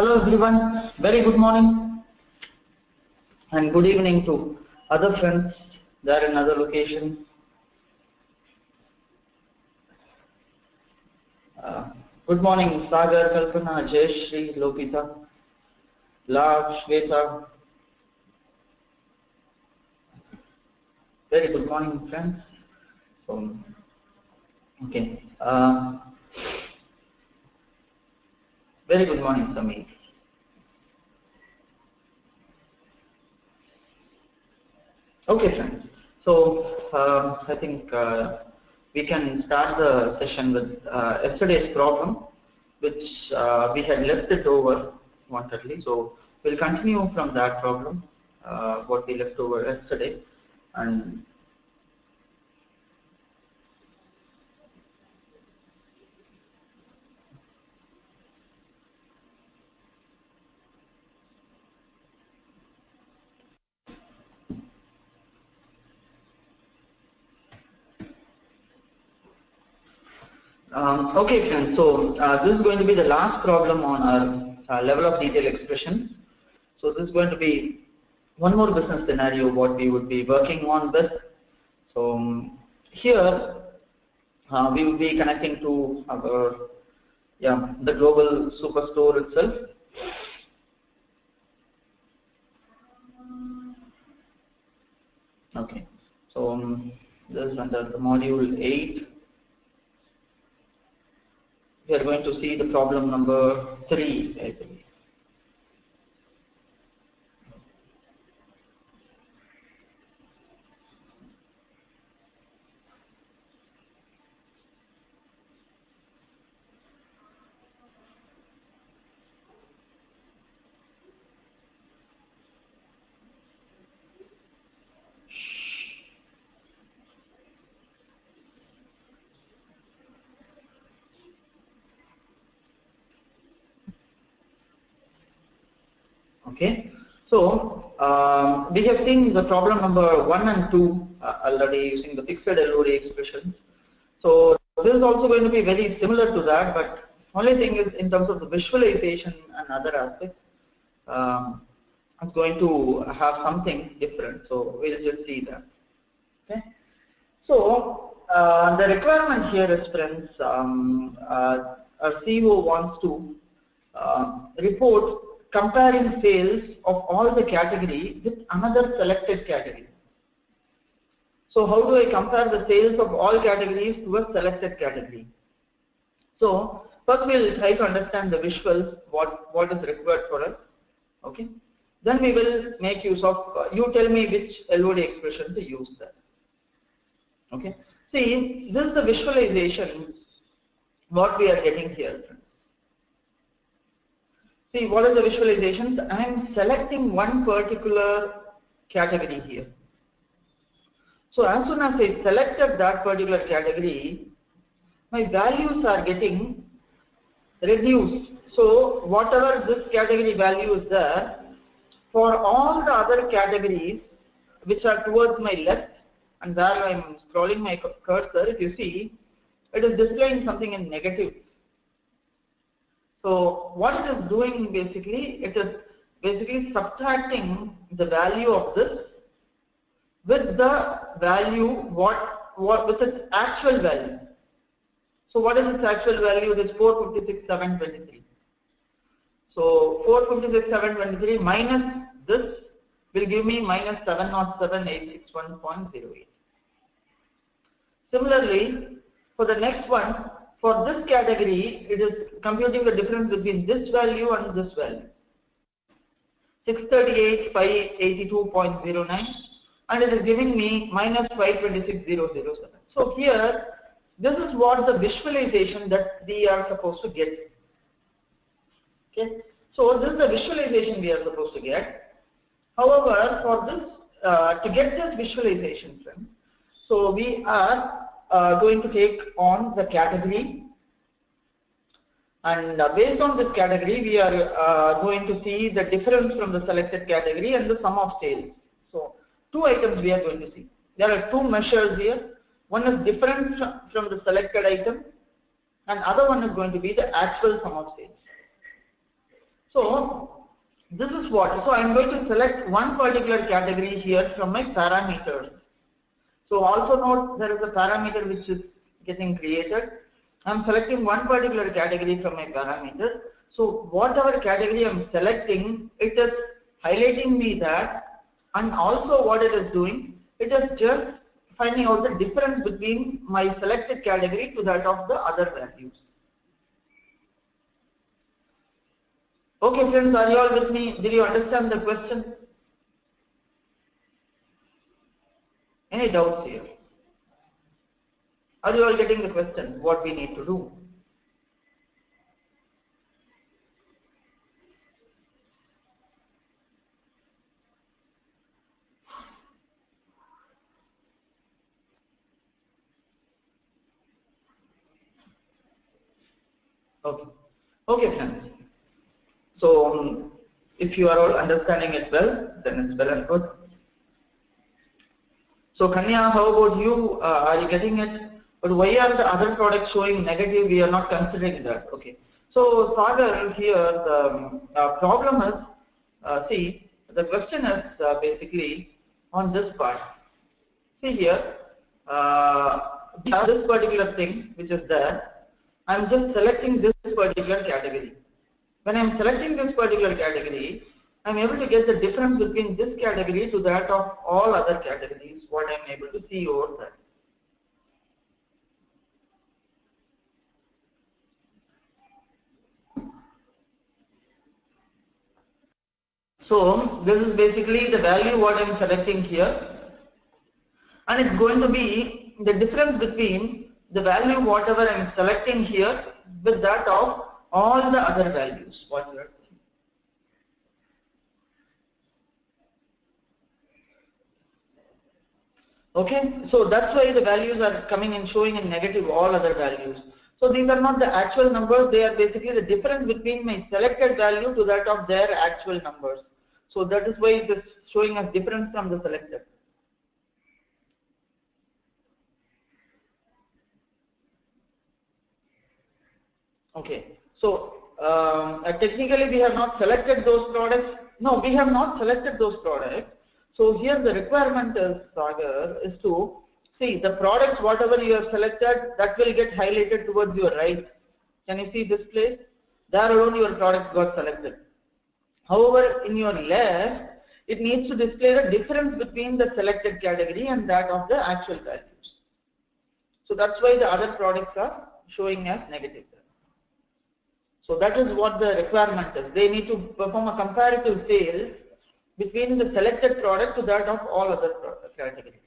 Hello everyone, very good morning and good evening to other friends there in other location. Good morning Sagar, Kalpana, Jayashri, Lopita, Lav, Shweta. Very good morning friends. Okay. Very good morning Samir. Okay friends, so I think we can start the session with yesterday's problem, which we had left it over wanted. So we'll continue from that problem, what we left over yesterday, and okay friends, so this is going to be the last problem on our level of detail expression. So this is going to be one more business scenario what we would be working on with. So here we will be connecting to our the global superstore itself. Okay, so this is under the module 8. We are going to see the problem number 3, I believe. Okay, so we have seen the problem number 1 and 2 already using the fixed LOD expressions. So this is also going to be very similar to that, but only thing is in terms of the visualization and other aspects, it's going to have something different. So we'll just see that. Okay, so the requirement here is, friends, our CEO wants to report comparing sales of all the category with another selected category. So how do I compare the sales of all categories to a selected category? So first we'll try to understand the visuals, what is required for us. Okay. Then we will make use of, you tell me which LOD expression to use there. Okay. See, this is the visualization what we are getting here. See, what is the visualizations? I am selecting one particular category here. So as soon as I selected that particular category, my values are getting reduced. So whatever this category value is there, for all the other categories which are towards my left, and there I am scrolling my cursor, if you see, it is displaying something in negative. So what it is doing basically, it is basically subtracting the value of this with the value with its actual value. So what is its actual value? It is 456,723. So 456,723 minus this will give me minus 707,861.08. Similarly, for the next one, for this category, it is computing the difference between this value and this value. 638,582.09, and it is giving me minus 526,007. So here, this is what the visualization that we are supposed to get. Okay, so this is the visualization we are supposed to get. However, for this, to get this visualization, friends, so we are going to take on the category, and based on this category we are going to see the difference from the selected category and the sum of sales. So two items we are going to see. There are two measures here. One is difference from the selected item, and other one is going to be the actual sum of sales. So this is what. So I am going to select one particular category here from my parameters. So also note there is a parameter which is getting created. I am selecting one particular category from my parameter. So whatever category I am selecting, it is highlighting me that, and also what it is doing, it is just finding out the difference between my selected category to that of the other values. Okay friends, are you all with me? Did you understand the question? Any doubts here? Are you all getting the question, what we need to do? Okay. Okay friends. So if you are all understanding it well, then it's well and good. So Kanya, how about you? Are you getting it? But why are the other products showing negative? We are not considering that. Okay. So Sagar, here the problem is, see, the question is basically on this part. See here, this particular thing which is there, I am just selecting this particular category. When I am selecting this particular category, I am able to get the difference between this category to that of all other categories, what I am able to see over there. So this is basically the value what I am selecting here, and it's going to be the difference between the value whatever I am selecting here with that of all the other values. What you are seeing. Okay, so that's why the values are coming and showing in negative all other values. So these are not the actual numbers, they are basically the difference between my selected value to that of their actual numbers. So that is why it is showing us difference from the selected. Okay, so technically we have not selected those products. No, we have not selected those products. So here the requirement is, Sagar, is to see the products whatever you have selected, that will get highlighted towards your right. Can you see this place? There alone your products got selected. However, in your left, it needs to display the difference between the selected category and that of the actual values. So that's why the other products are showing as negative. So that is what the requirement is. They need to perform a comparative sales between the selected product to that of all other categories.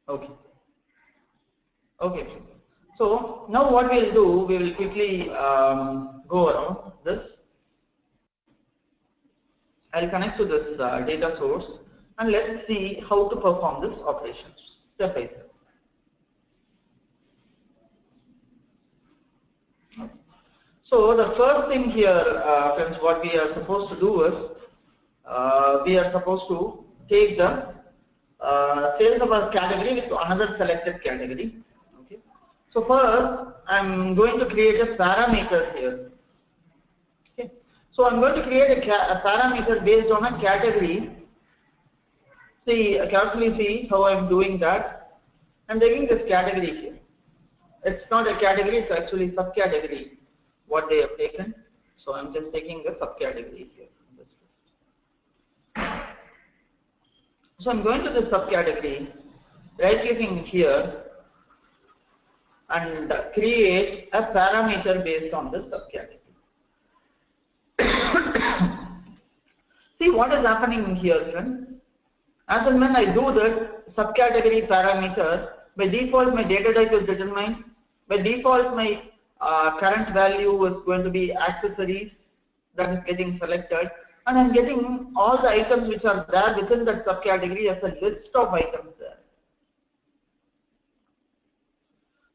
Okay. Okay. So now what we'll do, we will quickly go around this. I'll connect to this data source and let's see how to perform this operations step by step. So the first thing here, friends, what we are supposed to do is, we are supposed to take the sales of a category with another selected category. Okay. So first, I'm going to create a parameter here. Okay. So I'm going to create a parameter based on a category. See, carefully see how I'm doing that. I'm taking this category here. It's not a category, it's actually subcategory what they have taken. So I'm just taking the subcategory here. So I'm going to the subcategory, right clicking here and create a parameter based on the subcategory. See what is happening here, friends. As and when I do that subcategory parameter, by default my data type is determined. By default my current value is going to be accessories that is getting selected, and I'm getting all the items which are there within that subcategory as a list of items there.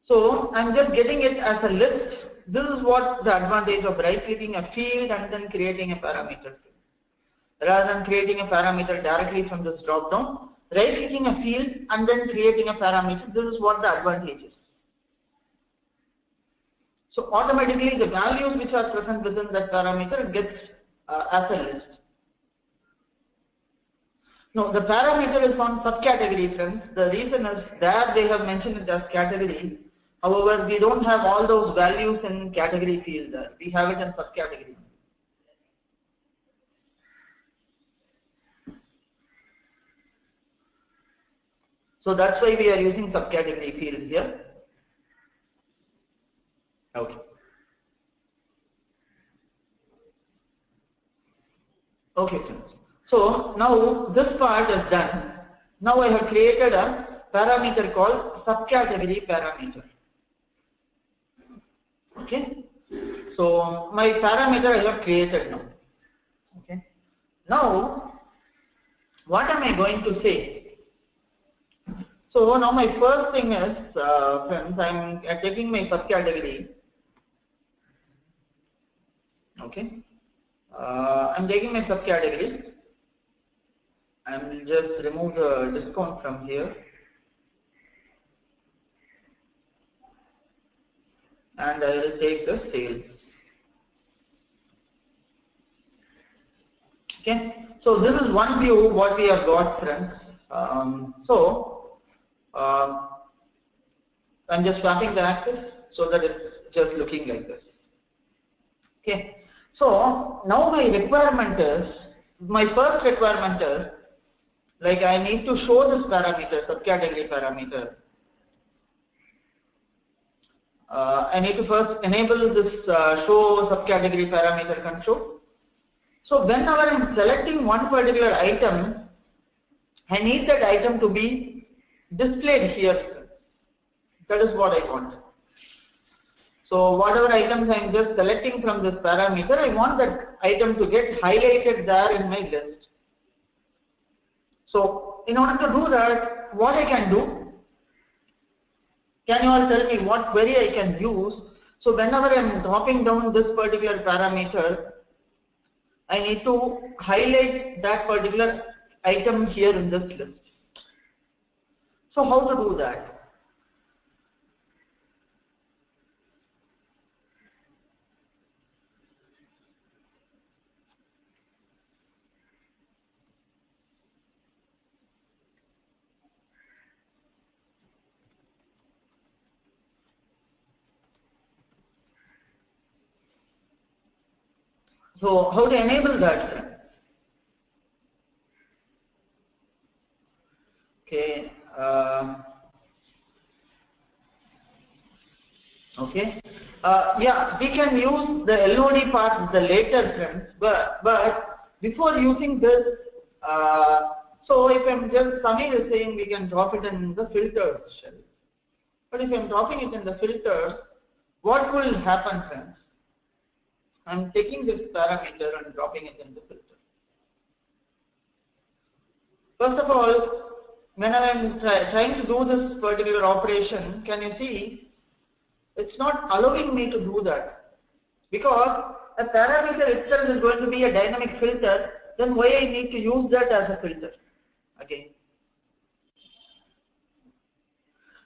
So I'm just getting it as a list. This is what the advantage of right clicking a field and then creating a parameter. Rather than creating a parameter directly from this drop down, right-clicking a field and then creating a parameter. This is what the advantage is. So automatically the values which are present within that parameter gets as a list. No, the parameter is on subcategory, friends. The reason is that they have mentioned it as category. However, we don't have all those values in category field there. We have it in subcategory. So that's why we are using subcategory field here. Okay. Okay, friends. So now this part is done. Now I have created a parameter called subcategory parameter. Okay. So my parameter I have created now. Okay. Now what am I going to say? So now my first thing is, friends, I am taking my subcategory. Okay. I'm taking my subcategory. I will just remove the discount from here. And I will take the sales. Okay. So this is one view what we have got, friends. I'm just swapping the axis so that it's just looking like this. Okay. So now my requirement is, my first requirement is, like I need to show this parameter, subcategory parameter. I need to first enable this show subcategory parameter control. So whenever I'm selecting one particular item, I need that item to be displayed here. That is what I want. So whatever items I'm just selecting from this parameter, I want that item to get highlighted there in my list. So in order to do that, what I can do, can you all tell me what query I can use? So whenever I'm dropping down this particular parameter, I need to highlight that particular item here in this list. So how to do that? So how to enable that? Okay. Okay. Yeah, we can use the LOD part the later, friends. But before using this, so if I'm just Samir is saying we can drop it in the filter shell. But if I'm dropping it in the filter, what will happen, friends? I'm taking this parameter and dropping it in the filter. First of all, when I'm trying to do this particular operation, can you see, it's not allowing me to do that. Because a parameter itself is going to be a dynamic filter, then why I need to use that as a filter again.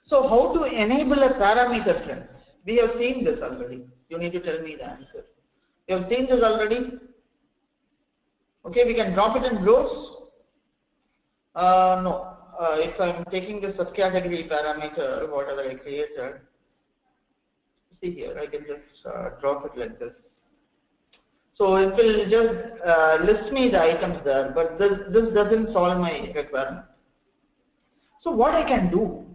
So how to enable a parameter, friends? We have seen this already. You need to tell me the answer. You have seen this already? Okay, we can drop it in rows. No, if I'm taking the subcategory parameter, whatever I created, see here, I can just drop it like this. So it will just list me the items there, but this doesn't solve my requirement. So what I can do?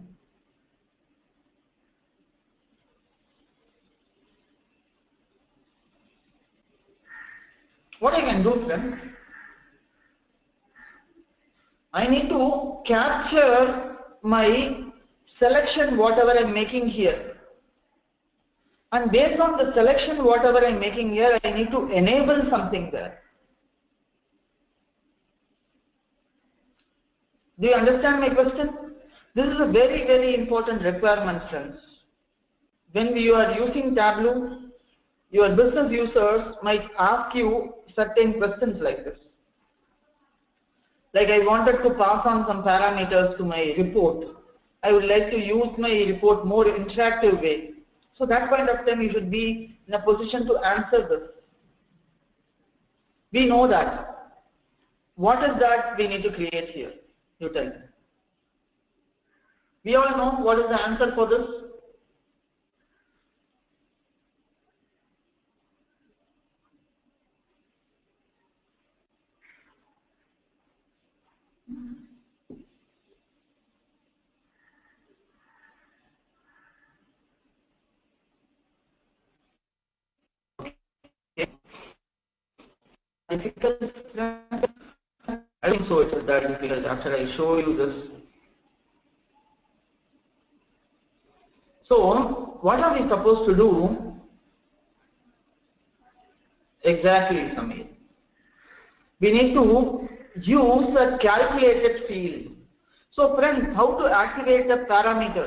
What I can do, friends? I need to capture my selection, whatever I'm making here. And based on the selection, whatever I'm making here, I need to enable something there. Do you understand my question? This is a very, very important requirement, friends. When you are using Tableau, your business users might ask you certain questions like this. Like I wanted to pass on some parameters to my report. I would like to use my report more interactive way. So that point of time you should be in a position to answer this. We know that. What is that we need to create here? You tell me. We all know what is the answer for this. Difficult. I think so. It is that difficult. After I show you this. So what are we supposed to do? Exactly, Samir. We need to use a calculated field. So friends, how to activate the parameter?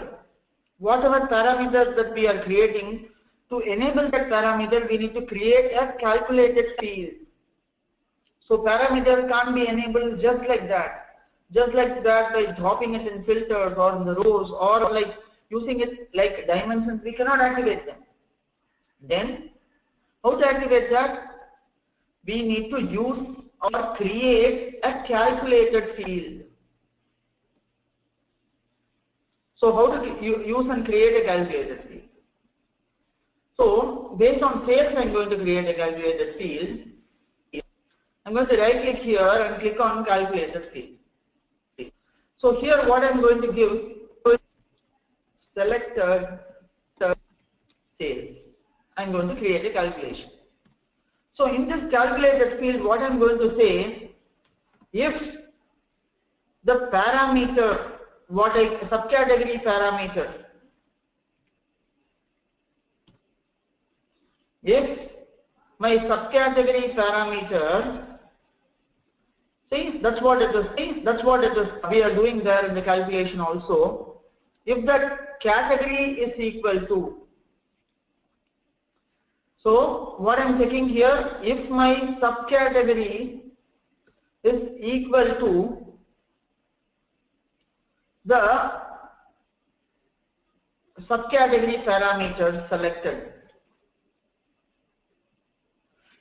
Whatever parameters that we are creating, to enable that parameter, we need to create a calculated field. So parameters can't be enabled just like that. Just like that by dropping it in filters or in the rows or like using it like dimensions, we cannot activate them. Then, how to activate that? We need to use or create a calculated field. So how to use and create a calculated field? So based on sales, I'm going to create a calculated field. I'm going to right click here and click on calculated field. So here what I'm going to give is selected sales. I'm going to create a calculation. So in this calculated field, what I'm going to say, if the parameter, subcategory parameter, if my subcategory parameter, see that's what it is, we are doing there in the calculation also. If that category is equal to, so what I'm checking here, if my subcategory is equal to the subcategory parameter selected.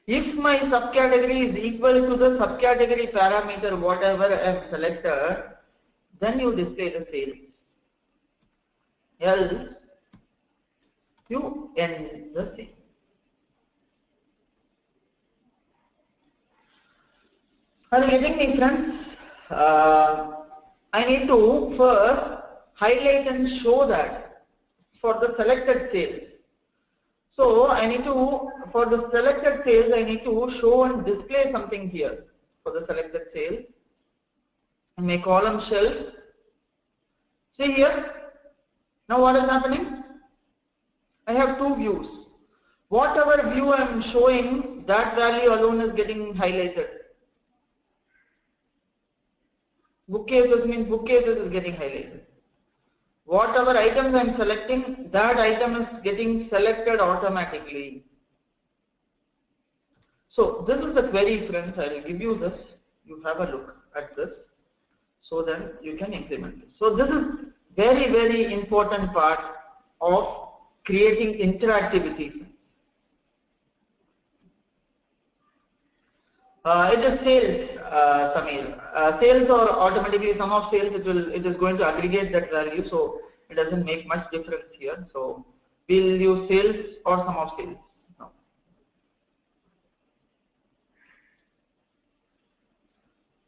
If my subcategory is equal to the subcategory parameter whatever I have selected, then you display the sales. Else you end the thing. Are you getting me, friends? I need to first highlight and show that for the selected sales. So I need to, for the selected sales, I need to show and display something here for the selected sales. In my column shelf, see here, now what is happening? I have two views. Whatever view I am showing, that value alone is getting highlighted. Bookcases means bookcases is getting highlighted. Whatever items I am selecting, that item is getting selected automatically. So this is the query, friends. I will give you this. You have a look at this, so then you can implement it. So this is very, very important part of creating interactivity. It is sales, Samir. Sales or automatically sum of sales, it is going to aggregate that value, so it doesn't make much difference here. So we'll use sales or sum of sales. No.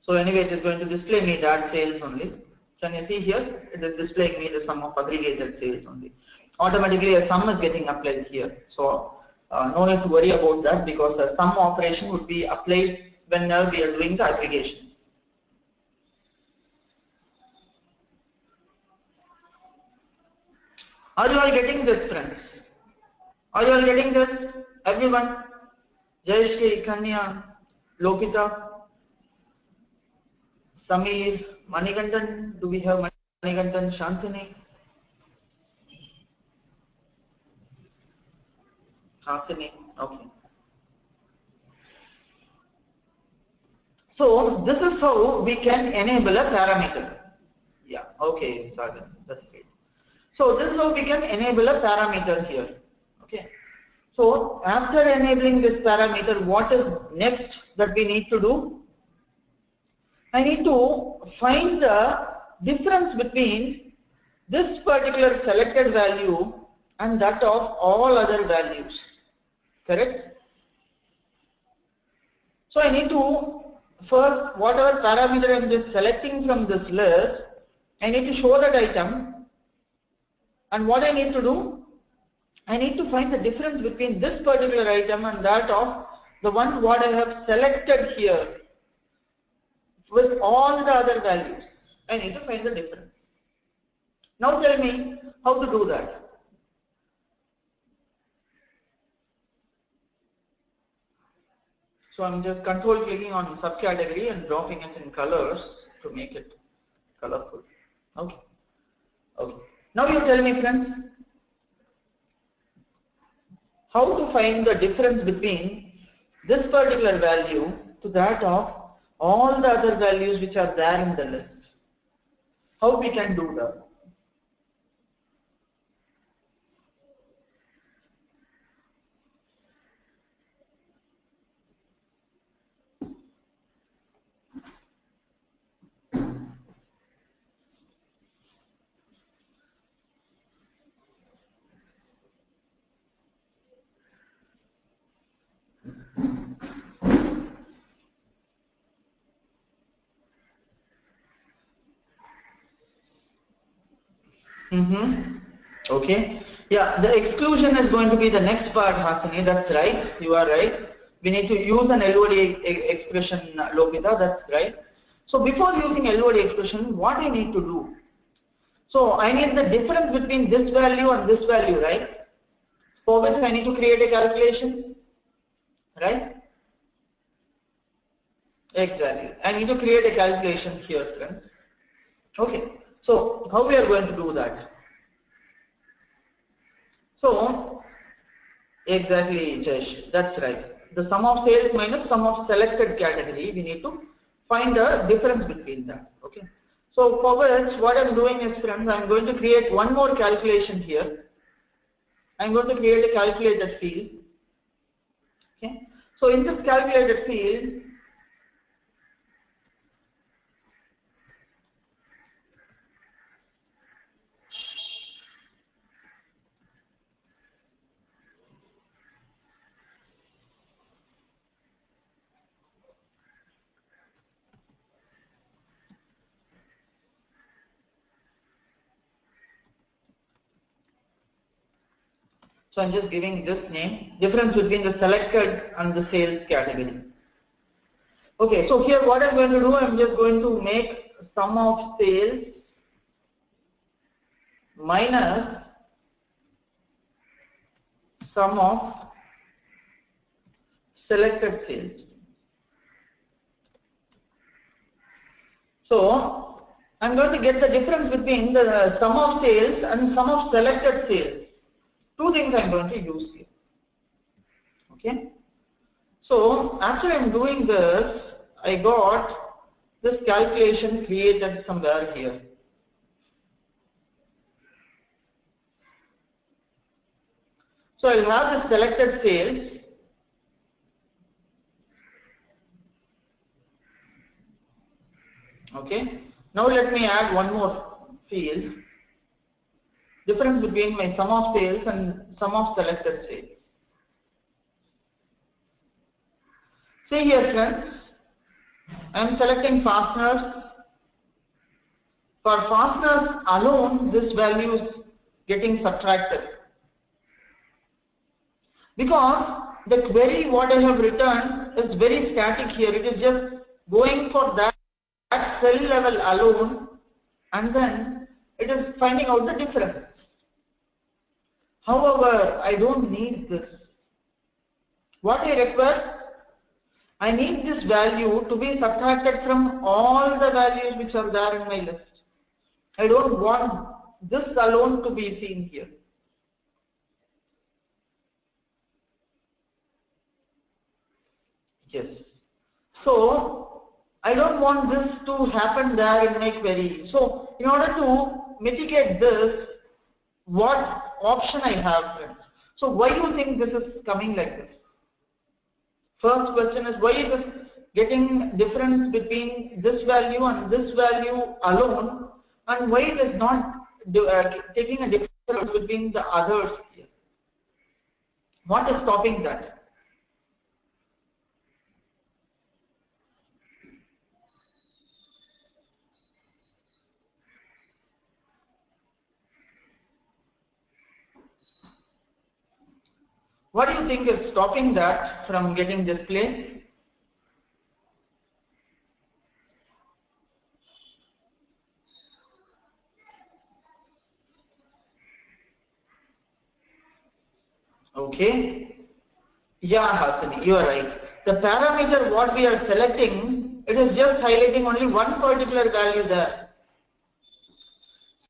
So anyway, it is going to display me that sales only. Can you see here? It is displaying me the sum of aggregated sales only. Automatically a sum is getting applied here. So no need to worry about that, because the sum operation would be applied whenever we are doing the aggregation. Are you all getting this, friends? Are you all getting this? Everyone? Jayashri, Kanya, Lokita, Samir, Manikandan. Do we have Manikandan, Shantini? Shantini, okay. So this is how we can enable a parameter. Yeah, okay, Sagar, that's great. So this is how we can enable a parameter here. Okay. So after enabling this parameter, what is next that we need to do? I need to find the difference between this particular selected value and that of all other values. Correct? So I need to, first whatever parameter I am just selecting from this list, I need to show that item, and what I need to do, I need to find the difference between this particular item and that of the one what I have selected here with all the other values. I need to find the difference. Now tell me how to do that. So I'm just control clicking on subcategory and dropping it in colors to make it colorful. Okay. Okay. Now you tell me, friends, how to find the difference between this particular value to that of all the other values which are there in the list. How we can do that? Okay. Yeah, the exclusion is going to be the next part, Hasani. That's right. You are right. We need to use an LOD expression, Lopita. That's right. So before using LOD expression, what I need to do? So I need the difference between this value and this value, right? For which I need to create a calculation, right? Exactly. I need to create a calculation here, friends. Okay. So how we are going to do that? So exactly, Jayesh. That's right. The sum of sales minus sum of selected category. We need to find a difference between that. Okay. So for which, what I'm doing is, friends, I'm going to create one more calculation here. I'm going to create a calculated field. Okay. So in this calculated field, so I'm just giving this name, difference between the selected and the sales category. Okay, so here what I'm going to do, I'm just going to make sum of sales minus sum of selected sales. So I'm going to get the difference between the sum of sales and sum of selected sales. Two things I'm going to use here. Okay. So after I'm doing this, I got this calculation created somewhere here. So I'll have the selected sales. Okay. Now let me add one more field. Difference between my sum of sales and sum of selected sales. See here, friends, I am selecting fasteners. For fasteners alone, this value is getting subtracted. Because the query what I have returned is very static here. It is just going for that cell level alone, and then it is finding out the difference. However, I don't need this. What I require? I need this value to be subtracted from all the values which are there in my list. I don't want this alone to be seen here. Yes. So I don't want this to happen there in my query. So in order to mitigate this, what option I have, friends? So why do you think this is coming like this? First question is, why is it getting difference between this value and this value alone, and why it is not taking a difference between the others here? What is stopping that? What do you think is stopping that from getting displayed? Okay. Yeah, Hasani, you are right. The parameter what we are selecting, it is just highlighting only one particular value there.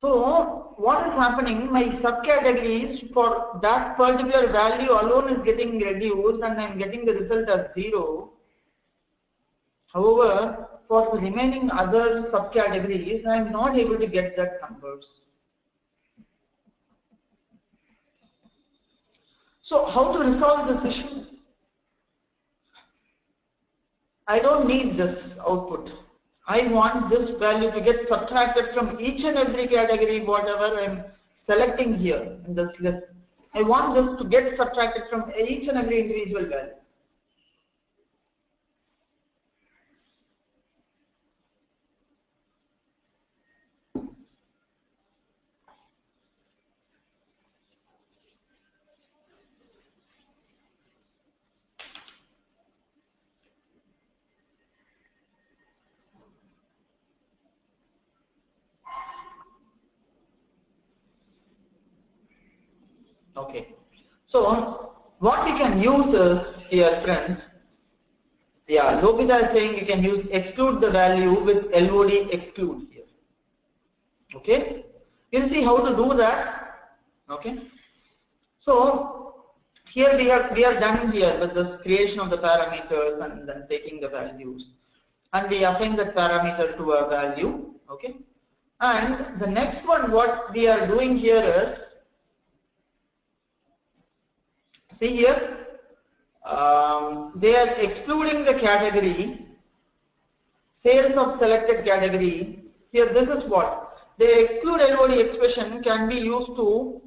So what is happening, my subcategories for that particular value alone is getting reduced and I am getting the result as 0. However, for the remaining other subcategories, I am not able to get that numbers. So how to resolve this issue? I don't need this output. I want this value to get subtracted from each and every category, whatever I'm selecting here in this list. I want this to get subtracted from each and every individual value. Okay. So what we can use is here, friends. Yeah, Lopita is saying you can use exclude the value with LOD exclude here. Okay. You'll see how to do that. Okay. So here we are done here with the creation of the parameters and then taking the values. And we assign that parameter to a value. Okay. And the next one what we are doing here is, see here, they are excluding the category, sales of selected category. Here this is what, the exclude LOD expression can be used to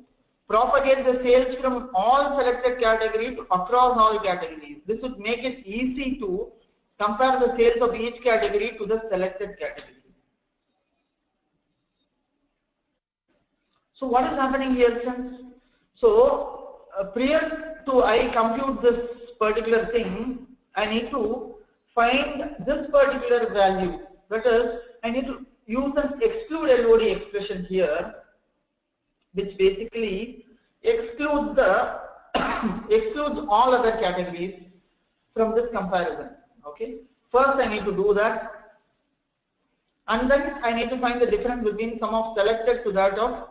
propagate the sales from all selected categories across all categories. This would make it easy to compare the sales of each category to the selected category. So what is happening here, friends? So prior to I compute this particular thing, I need to find this particular value. That is, I need to use an exclude LOD expression here, which basically excludes the excludes all other categories from this comparison. Okay. First, I need to do that, and then I need to find the difference between sum of selected to that of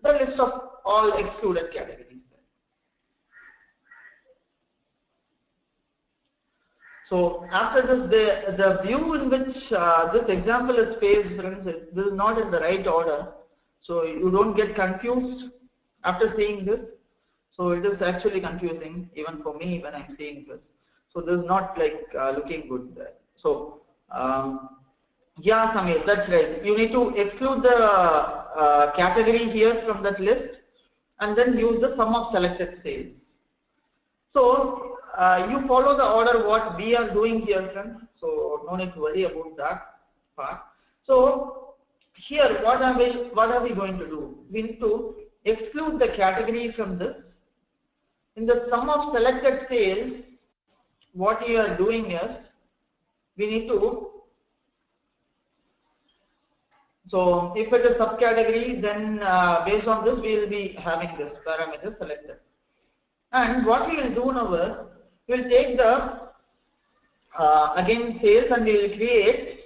the list of all excluded categories. So after this, the view in which this example is faced, friends, this is not in the right order. So you don't get confused after seeing this. So it is actually confusing even for me when I'm seeing this. So this is not like looking good there. So yeah, Samir, that's right. You need to exclude the category here from that list and then use the sum of selected sales. So you follow the order what we are doing here, friends. So no need to worry about that part. So here, what are we going to do? We need to exclude the category from this. In the sum of selected sales, what you are doing is we need to. So if it is subcategory, then based on this we will be having this parameter selected. And what we will do now is we will take the again sales and we will create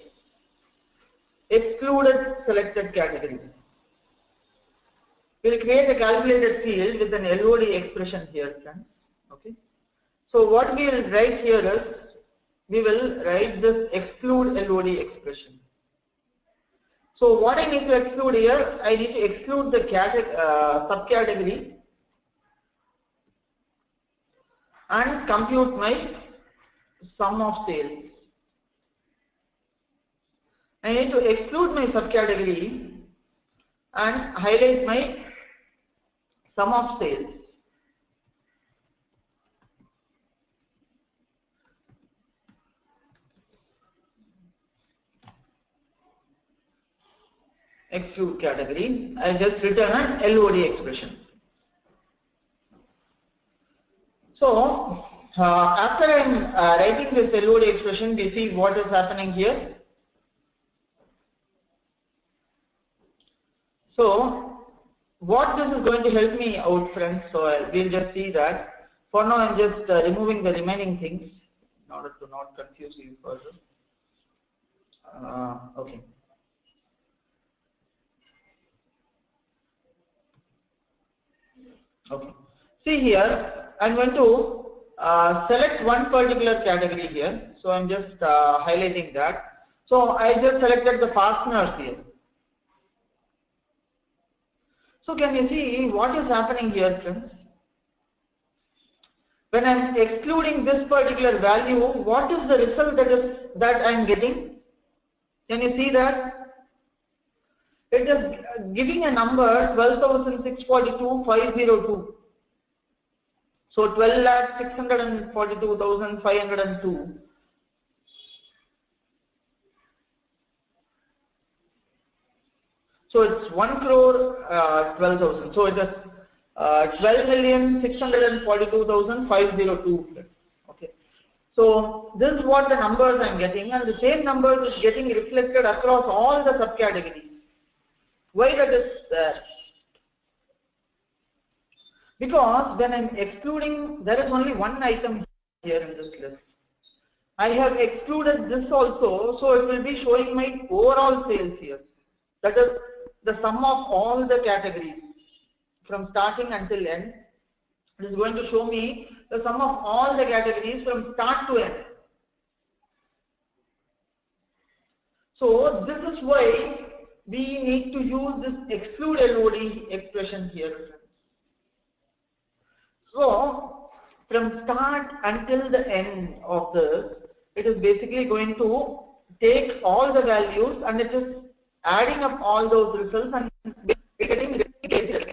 excluded selected category. We will create a calculated field with an LOD expression here, friends. Okay. So what we will write here is we will write this exclude LOD expression. So what I need to exclude here, I need to exclude the subcategory and compute my sum of sales. I need to exclude my subcategory and highlight my sum of sales. Exclude category, I just return an LOD expression. So after I am writing this LOD expression, we see what is happening here. So what this is going to help me out, friends, so we'll just see that. For now I am just removing the remaining things in order to not confuse you further. Okay. Okay. See here, I'm going to select one particular category here. So I'm just highlighting that. So I just selected the fasteners here. So can you see what is happening here, friends? When I'm excluding this particular value, what is the result that I'm getting? Can you see that? It is giving a number 12,642,502. So 12,642,502. So it's 1 crore 12,000. So it is 12,642,502. Okay. So this is what the numbers I'm getting, and the same numbers is getting reflected across all the subcategories. Why that is there? Because when I'm excluding, there is only one item here in this list. I have excluded this also, so it will be showing my overall sales here. That is the sum of all the categories from starting until end. It is going to show me the sum of all the categories from start to end. So this is why we need to use this exclude LOD expression here. So from start until the end of this, it is basically going to take all the values and it is adding up all those results and getting replicated.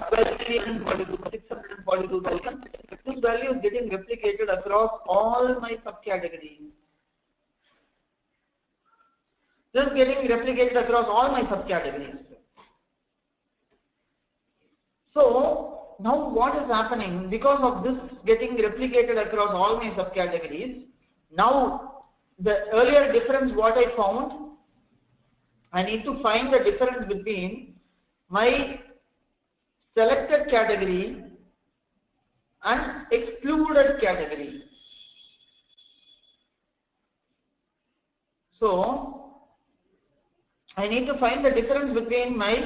12,642,000. This value is getting replicated across all my subcategories. This is getting replicated across all my subcategories. So now what is happening, because of this getting replicated across all my subcategories, now the earlier difference what I found, I need to find the difference between my selected category and excluded category. So I need to find the difference between my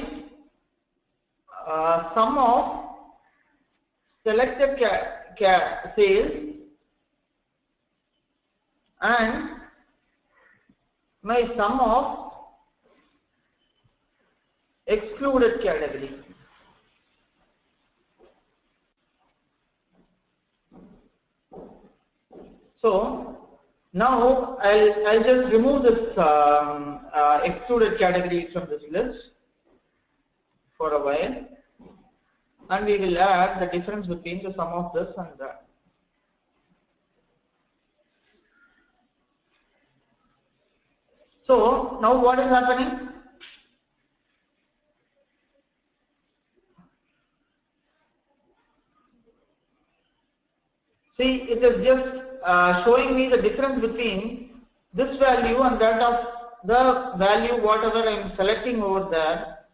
sum of selected sales and my sum of excluded category. So now I'll just remove this excluded category from this list for a while, and we will add the difference between the sum of this and that. So now what is happening? See, it is just showing me the difference between this value and that of the value whatever I am selecting over there.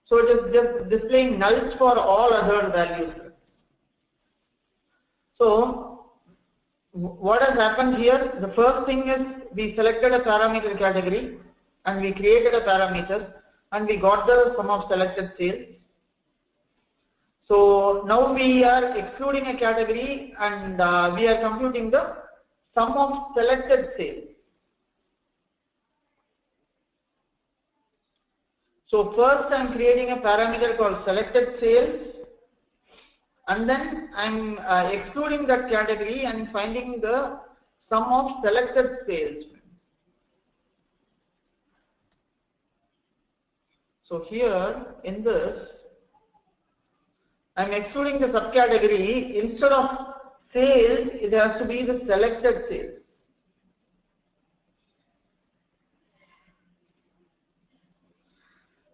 So it is just displaying nulls for all other values. So what has happened here? The first thing is we selected a parameter category and we created a parameter and we got the sum of selected sales. So now we are excluding a category and we are computing the sum of selected sales. So first I am creating a parameter called selected sales, and then I am excluding that category and finding the sum of selected sales. So here in this, I am excluding the subcategory. Instead of sales, it has to be the selected sales.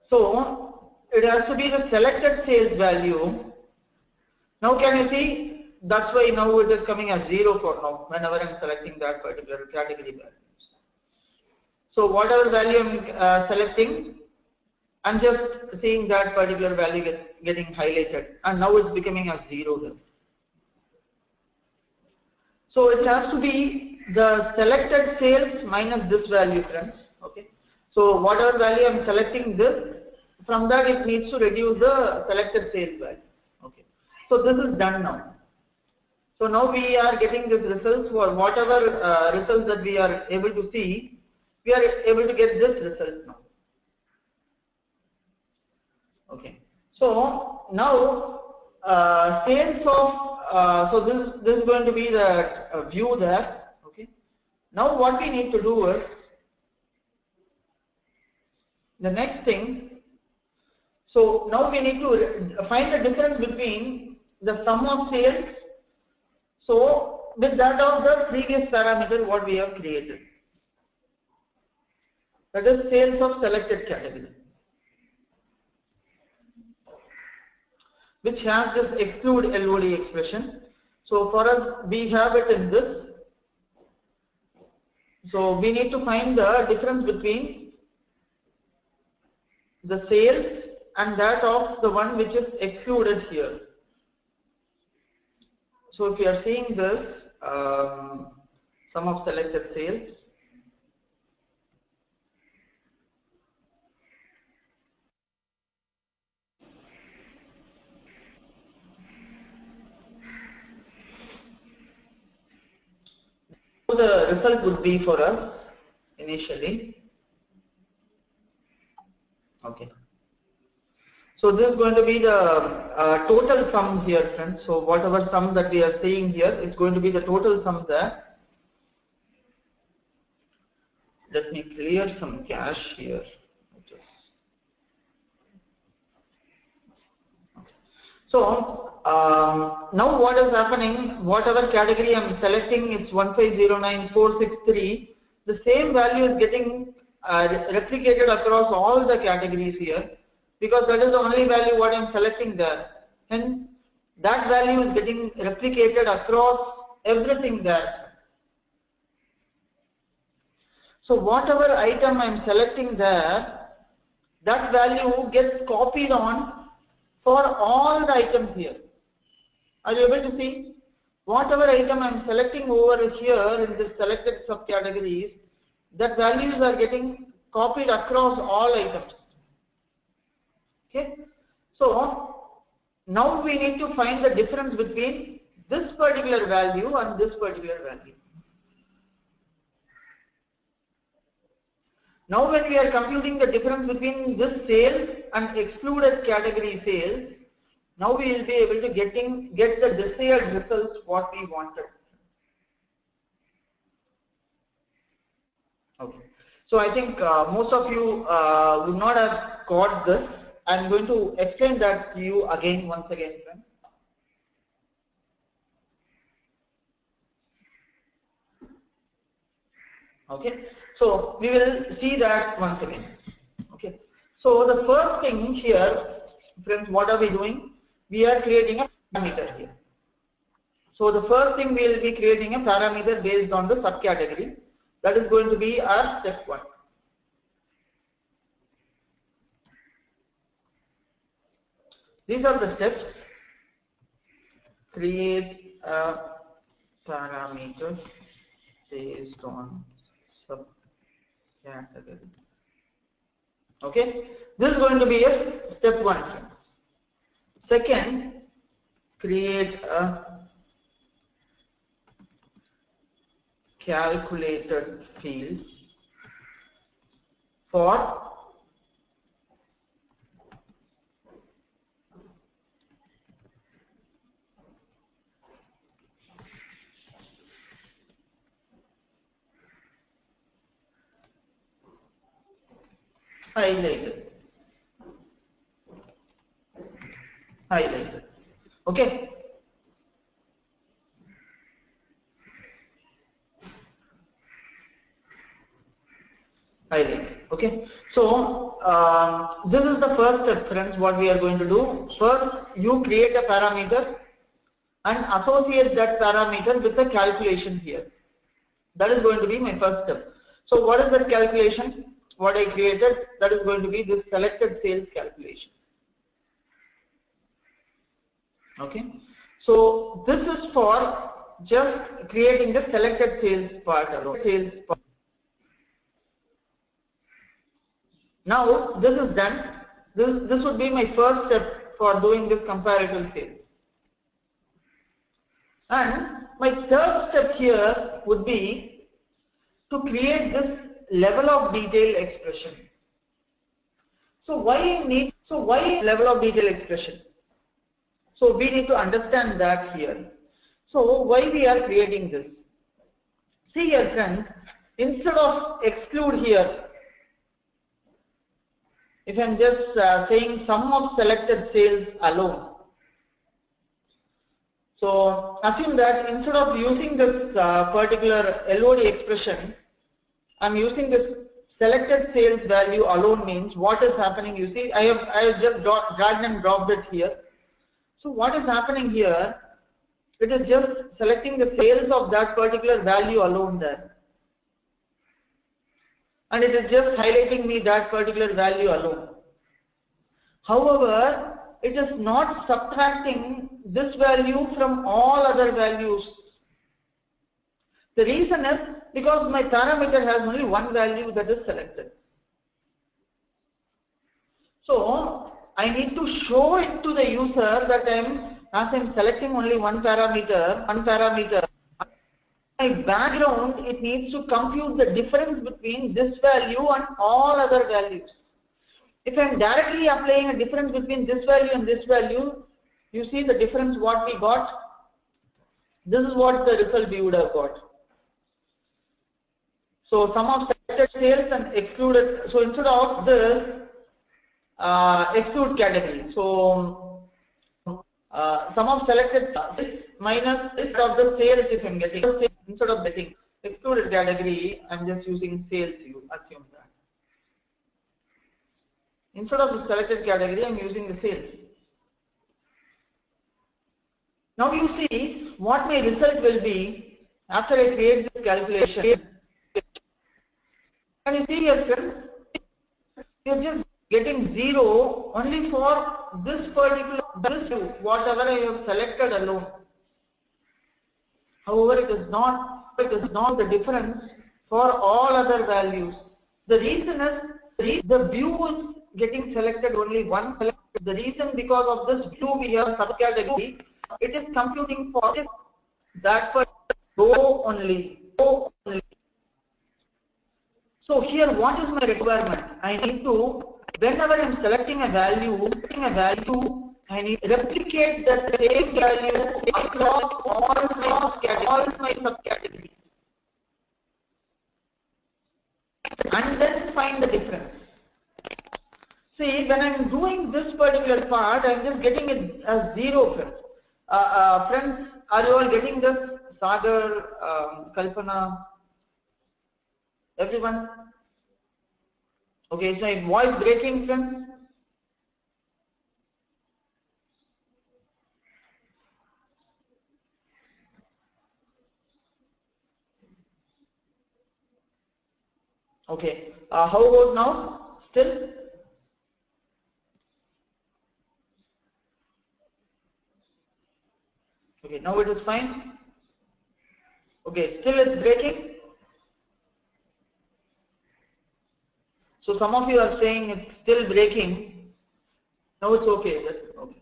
So it has to be the selected sales value. Now can you see? That's why now it is coming as 0 for now whenever I am selecting that particular category value. So whatever value I am selecting, I am just seeing that particular value getting highlighted, and now it's becoming as 0 here. So it has to be the selected sales minus this value, friends. Okay. So whatever value I am selecting this, from that it needs to reduce the selected sales value. Okay. So this is done now. So now we are getting this results for whatever results that we are able to see, we are able to get this result now. Okay. So now sales of so this is going to be the view there. Okay. Now what we need to do is the next thing. So now we need to find the difference between the sum of sales. So with that of the previous parameter what we have created, that is sales of selected category, which has this exclude LOD expression. So for us we have it in this. So we need to find the difference between the sales and that of the one which is excluded here. So if you are seeing this sum of selected sales, so the result would be for us initially. Okay. So this is going to be the total sum here, friends. So whatever sum that we are seeing here is going to be the total sum there. Let me clear some cache here. So now what is happening, whatever category I am selecting, it's 1509463, the same value is getting replicated across all the categories here, because that is the only value what I am selecting there. And that value is getting replicated across everything there. So whatever item I am selecting there, that value gets copied on for all the items here. Are you able to see? Whatever item I am selecting over here in this selected subcategories, that values are getting copied across all items. Okay. So now we need to find the difference between this particular value and this particular value. Now when we are computing the difference between this sales and excluded category sales, now we will be able to get the desired results what we wanted. Okay. So I think most of you would not have got this. I am going to explain that to you again once again, friends. Okay. So we will see that once again. Okay. So the first thing here, friends, what are we doing? We are creating a parameter here. So the first thing we will be creating a parameter based on the subcategory. That is going to be our step 1. These are the steps. Create a parameter based on subcategory. Okay. This is going to be a step 1. Second, create a calculated fields for highlighted. Okay. Highlighted. Okay. So this is the first step, friends. What we are going to do. First, you create a parameter and associate that parameter with a calculation here. That is going to be my first step. So what is that calculation? What I created, that is going to be this selected sales calculation. Okay. So this is for just creating the selected sales part alone. Now this is done. This would be my first step for doing this comparative sales. And my third step here would be to create this level of detail expression. So why level of detail expression? So we need to understand that here. So why we are creating this? See here, friends, instead of exclude here, if I am just saying sum of selected sales alone. So assume that instead of using this particular LOD expression, I am using this selected sales value alone. Means what is happening? You see, I have just dragged and dropped it here. So what is happening here? It is just selecting the sales of that particular value alone there, and it is just highlighting me that particular value alone. However, it is not subtracting this value from all other values. The reason is because my parameter has only one value that is selected. So I need to show it to the user that as I'm selecting only one parameter, my background, it needs to compute the difference between this value and all other values. If I am directly applying a difference between this value and this value, you see the difference what we got. This is what the result we would have got. So sum of selected sales and excluded. So instead of this, exclude category. So sum of selected minus of the sales if I am getting. Instead of getting excluded category, I am just using sales. You assume that. Instead of the selected category, I am using the sales. Now you see what my result will be after I create this calculation. And you see here, friends, you are just getting 0 only for this particular whatever I have selected alone. However, it is not the difference for all other values. The reason is the view is getting selected only one. The reason because of this view we have subcategory, it is computing for that particular row only. So here what is my requirement? I need to, whenever I am selecting a value, I need to replicate the same value across all my subcategories and then find the difference. See, when I am doing this particular part, I am just getting it as 0, friends. Friends, are you all getting this? Sagar, Kalpana, everyone? Okay, is my voice breaking, friends? Okay, how about now? Still? Okay, now it is fine. Okay, still it's breaking. So some of you are saying it's still breaking. Now it's okay. Okay.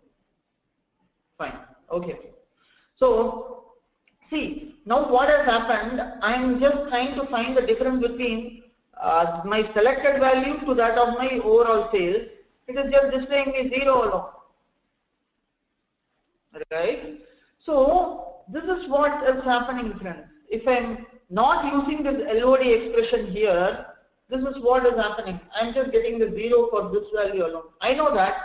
Fine. Okay. So see, Now what has happened, I am just trying to find the difference between my selected value to that of my overall sales. It is just displaying me 0 alone. Right? So this is what is happening, friends. If I am not using this LOD expression here, this is what is happening. I am just getting the 0 for this value alone. I know that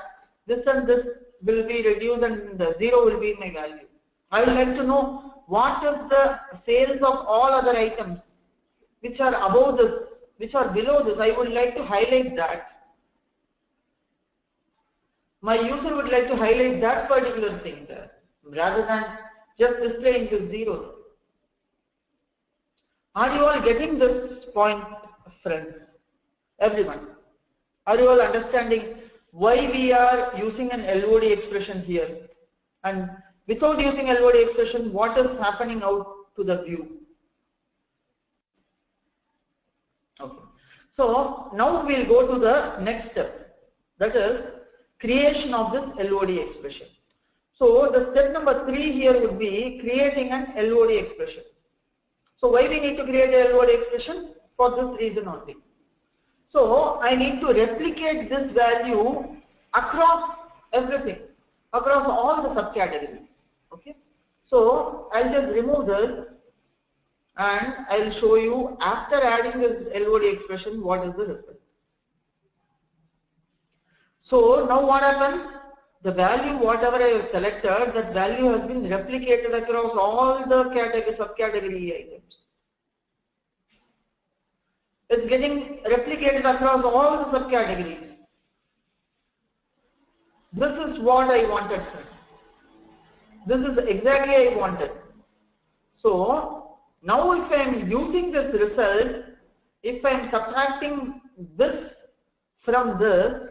this and this will be reduced and the 0 will be my value. I would like to know what is the sales of all other items which are above this, which are below this. I would like to highlight that. My user would like to highlight that particular thing there, rather than just displaying the 0. Are you all getting this point, friends? Everyone? Are you all understanding why we are using an LOD expression here? And without using LOD expression, what is happening out to the view? Okay. So now we'll go to the next step, that is creation of this LOD expression. So the step number 3 here would be creating an LOD expression. So why we need to create a LOD expression? For this reason only. So I need to replicate this value across everything, across all the subcategories. Okay. So I'll just remove this and I'll show you after adding this LOD expression what is the result. So now what happens? The value whatever I have selected, that value has been replicated across all the subcategory items. It's getting replicated across all the subcategories. This is what I wanted, sir. This is exactly I wanted. So now if I am using this result, if I am subtracting this from this,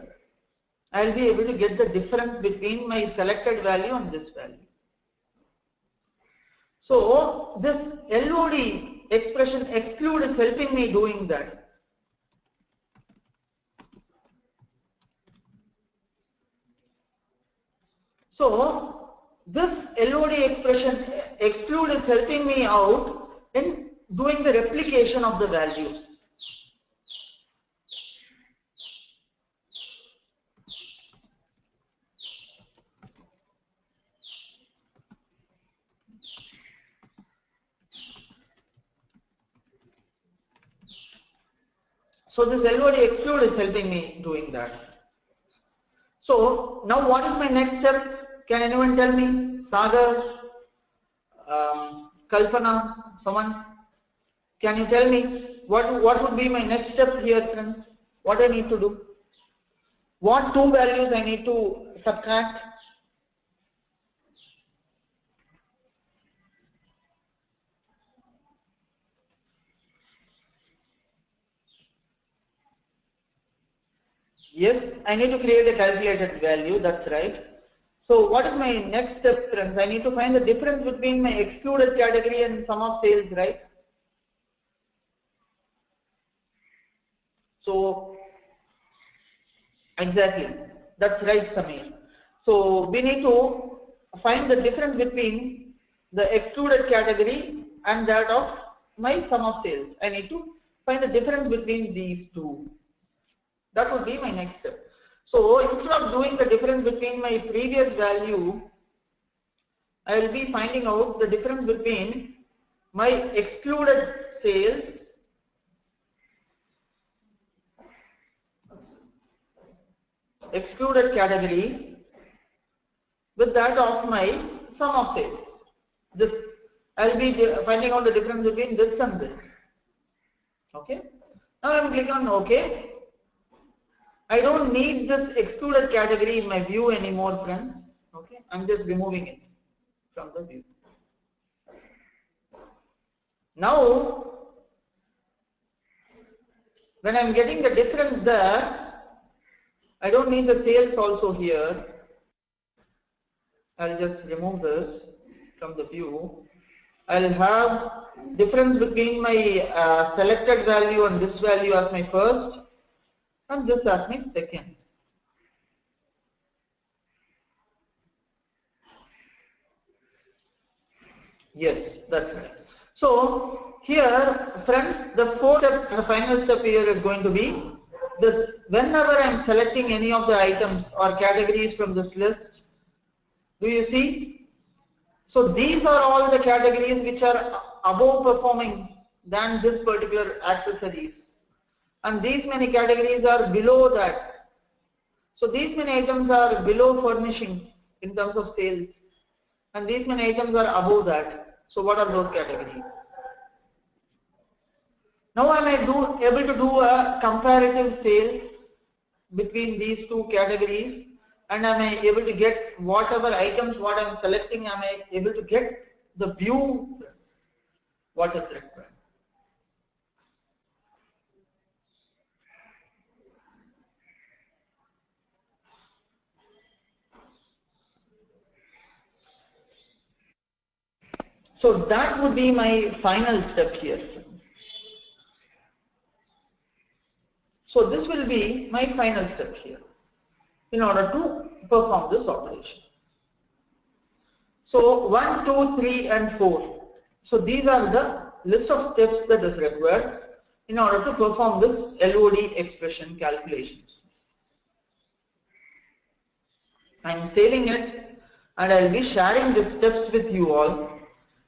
I will be able to get the difference between my selected value and this value. So this LOD expression exclude is helping me doing that. So this LOD expression exclude is helping me out in doing the replication of the values. So this LOD exclude is helping me doing that. So now what is my next step? Can anyone tell me? Sagar, Kalpana, someone? Can you tell me what would be my next step here, friends? What I need to do? What two values I need to subtract? Yes, I need to create a calculated value, that's right. So what is my next step, friends? I need to find the difference between my excluded category and sum of sales, right? So exactly, that's right, Samir. So we need to find the difference between the excluded category and that of my sum of sales. I need to find the difference between these two. That would be my next step. So instead of doing the difference between my previous value, I will be finding out the difference between my excluded sales excluded category with that of my sum of sales. This I will be finding out the difference between this and this. Okay. Now I am clicking on OK. I don't need this excluded category in my view anymore, friends. Okay. I am just removing it from the view. Now, when I am getting the difference there, I don't need the sales also here. I'll just remove this from the view. I'll have difference between my selected value and this value as my first and this as my second. Yes, that's right. So here, friends, the fourth step, the final step here is going to be this. Whenever I am selecting any of the items or categories from this list, do you see? So these are all the categories which are above performing than this particular accessories, and these many categories are below that. So these many items are below furnishing in terms of sales, and these many items are above that. So what are those categories? Now I may able to do a comparative sales between these two categories, and I may able to get whatever items what I am selecting, I may able to get the view what is required. So that would be my final step here. So this will be my final step here in order to perform this operation. So 1, 2, 3 and 4. So these are the list of steps that is required in order to perform this LOD expression calculations. I am saving it and I will be sharing the steps with you all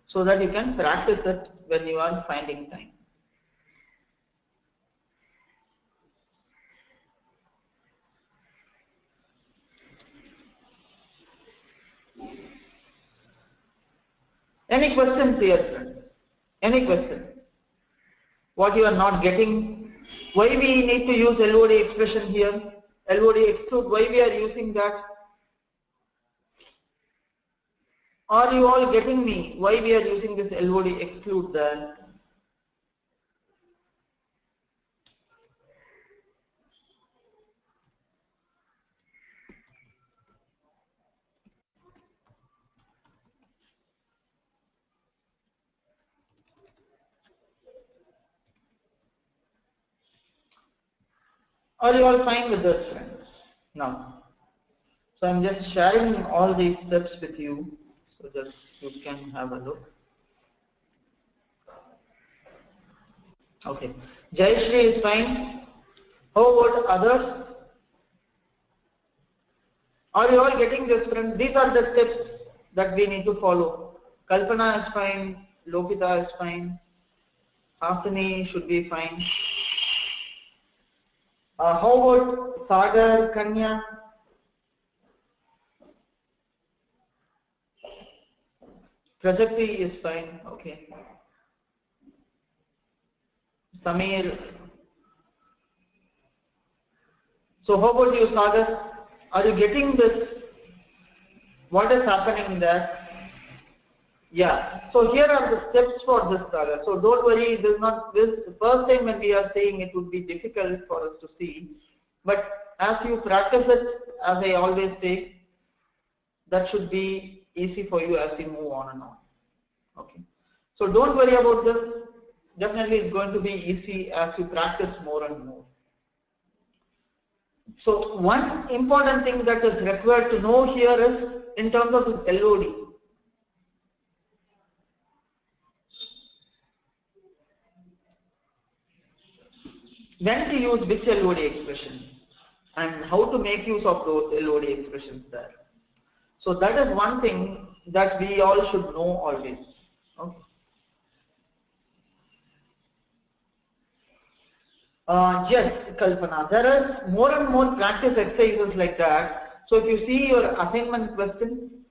so that you can practice it when you are finding time. Any questions here, friends? Any question? What you are not getting? Why we need to use LOD expression here? LOD exclude, why we are using that? Are you all getting me? Why we are using this LOD exclude there? Are you all fine with this, friends? Now, so I'm just sharing all these steps with you so that you can have a look. Okay, Jayashri is fine. How about others? Are you all getting this, friends? These are the steps that we need to follow. Kalpana is fine. Lokita is fine. Afini should be fine. How about Sagar, Kanya? Prajakti is fine. Okay. Samir. So how about you, Sagar? Are you getting this? What is happening there? Yeah. So here are the steps for this, Sagar. So don't worry. This is not this first time when we are saying it would be difficult for us to see, but as you practice it, as I always say, that should be easy for you as we move on and on. Okay. So don't worry about this. Definitely it's going to be easy as you practice more and more. So one important thing that is required to know here is in terms of LOD. When to use which LOD expression and how to make use of those LOD expressions there. So that is one thing that we all should know always. Okay. Yes, Kalpana, there are more and more practice exercises like that. So if you see your assignment question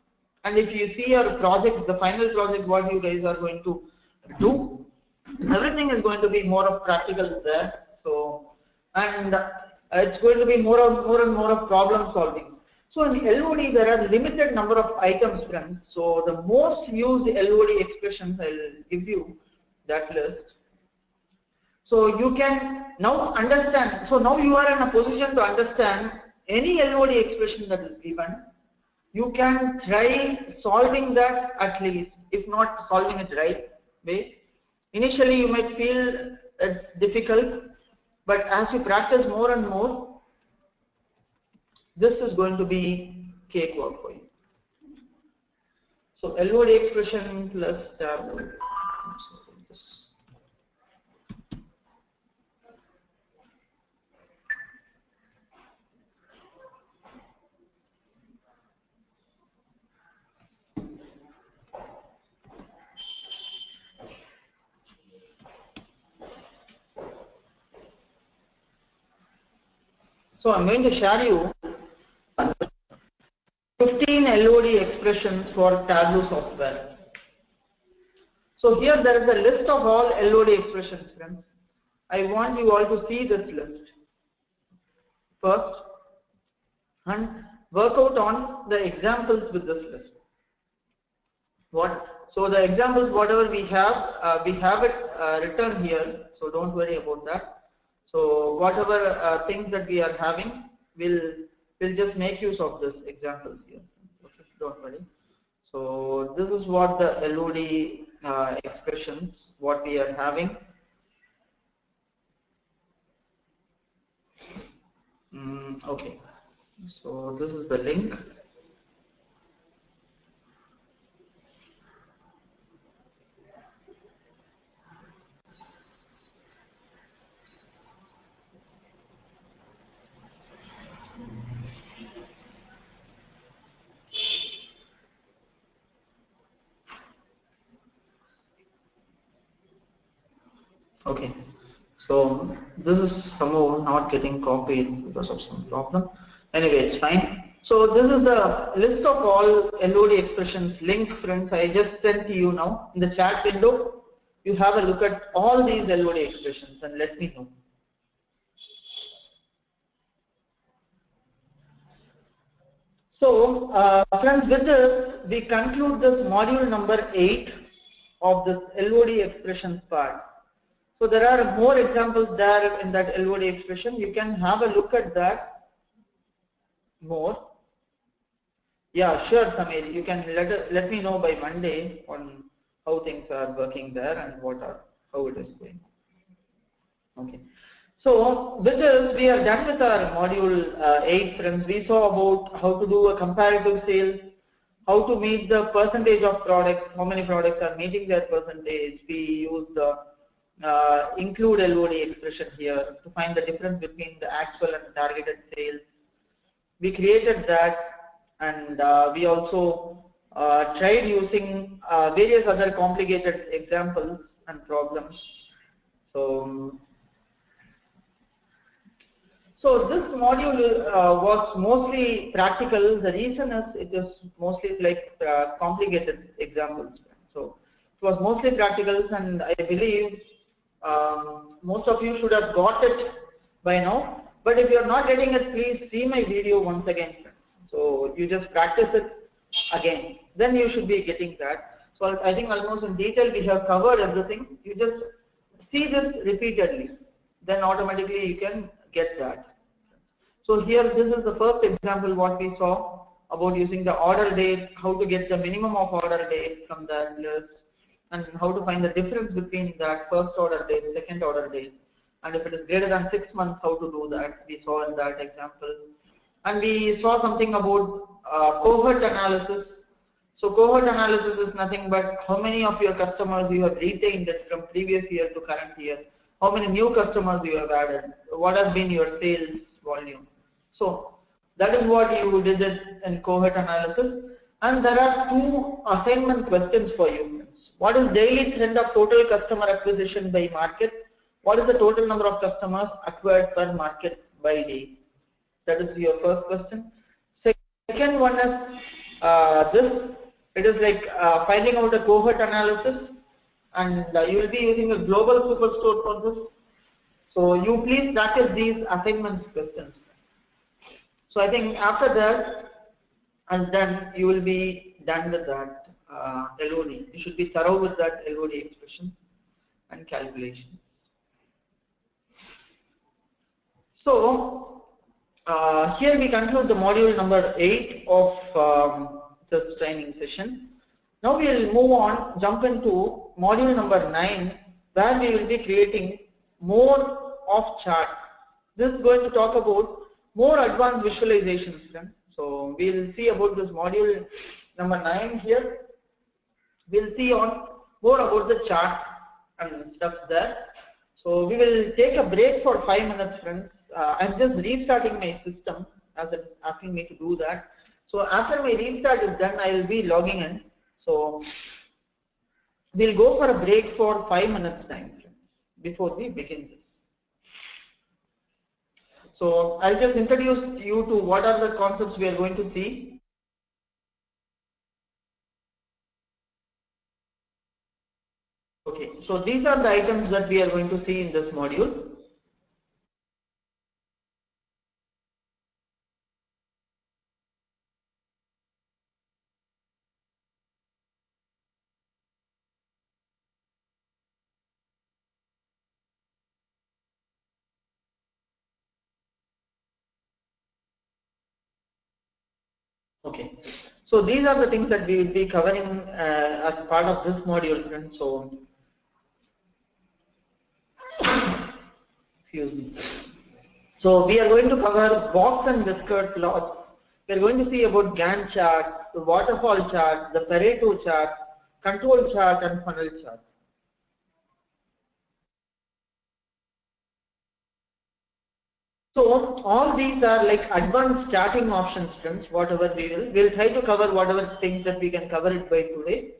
and if you see your project, the final project what you guys are going to do, everything is going to be more of practical there. So, and it's going to be more and more of problem solving. So in LOD there are limited number of items, friends. So the most used LOD expressions I will give you that list. So you can now understand, so now you are in a position to understand any LOD expression that is given. You can try solving that at least, if not solving it right way. Initially you might feel it's difficult, but as you practice more and more, this is going to be cakewalk for you. So LOD expression plus Tableau. So I'm going to share you 15 LOD expressions for Tableau software. So here there is a list of all LOD expressions, friends. I want you all to see this list first and work out on the examples with this list. So the examples, whatever we have it written here, so don't worry about that. So whatever things that we are having, we'll just make use of this examples here. Okay, don't worry. So this is what the LOD expressions, what we are having. Okay, so this is the link. Okay, so this is somehow not getting copied because of some problem. Anyway, it's fine. So this is the list of all LOD expressions link, friends. I just sent to you now in the chat window. You have a look at all these LOD expressions and let me know. So friends, with this we conclude this module number 8 of this LOD expressions part. So there are more examples there in that LOD expression. You can have a look at that more. Yeah, sure, Samir. You can let me know by Monday on how things are working there and how it is going. Okay. So with this, we are done with our module 8, friends. We saw about how to do a comparative sales, how to meet the percentage of products, how many products are meeting their percentage. We use the include LOD expression here to find the difference between the actual and targeted sales. We created that, and we also tried using various other complicated examples and problems. So this module was mostly practical. The reason is it is mostly like complicated examples. So it was mostly practicals, and I believe most of you should have got it by now. But if you are not getting it, please see my video once again. So you just practice it again. Then you should be getting that. So I think almost in detail we have covered everything. You just see this repeatedly. Then automatically you can get that. So here this is the first example what we saw about using the order date, how to get the minimum of order date from that list, and how to find the difference between that first order date, second order date, and if it is greater than 6 months, how to do that. We saw in that example. And we saw something about cohort analysis. So cohort analysis is nothing but how many of your customers you have retained from previous year to current year, how many new customers you have added, what has been your sales volume. So that is what you did it in cohort analysis. And there are 2 assignment questions for you. What is daily trend of total customer acquisition by market? What is the total number of customers acquired per market by day? That is your first question. Second one is this. It is like finding out a cohort analysis, and you will be using a global superstore for this. So you please practice these assignment questions. So I think after that, and then you will be done with that LOD. You should be thorough with that LOD expression and calculation. So here we conclude the module number 8 of this training session. Now we will move on, jump into module number 9, where we will be creating more of chart. This is going to talk about more advanced visualizations. So we will see about this module number 9 here. We will see on more about the chart and stuff there. So we will take a break for 5 minutes, friends. I'm just restarting my system as it's asking me to do that. So after my restart is done, I will be logging in. So we'll go for a break for 5 minutes time before we begin this. So I'll just introduce you to what are the concepts we are going to see. Okay, so these are the items that we are going to see in this module. Okay, so these are the things that we will be covering as part of this module, friends. So, excuse me. So we are going to cover box and whisker plots. We are going to see about Gantt chart, the waterfall chart, the Pareto chart, control chart, and funnel chart. So all these are like advanced charting options, friends. Whatever we'll try to cover whatever things that we can cover it by today,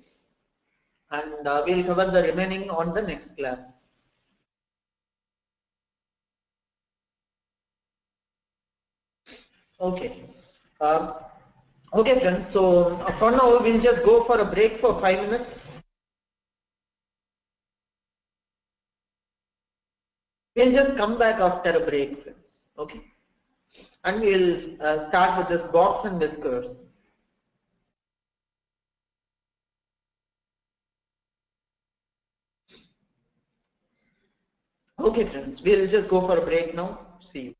and we'll cover the remaining on the next class. Okay. Um, okay, friends. So for now, we'll just go for a break for 5 minutes. We'll just come back after a break, friends. Okay. And we'll start with this box and whiskers. Okay, friends. We'll just go for a break now. See you.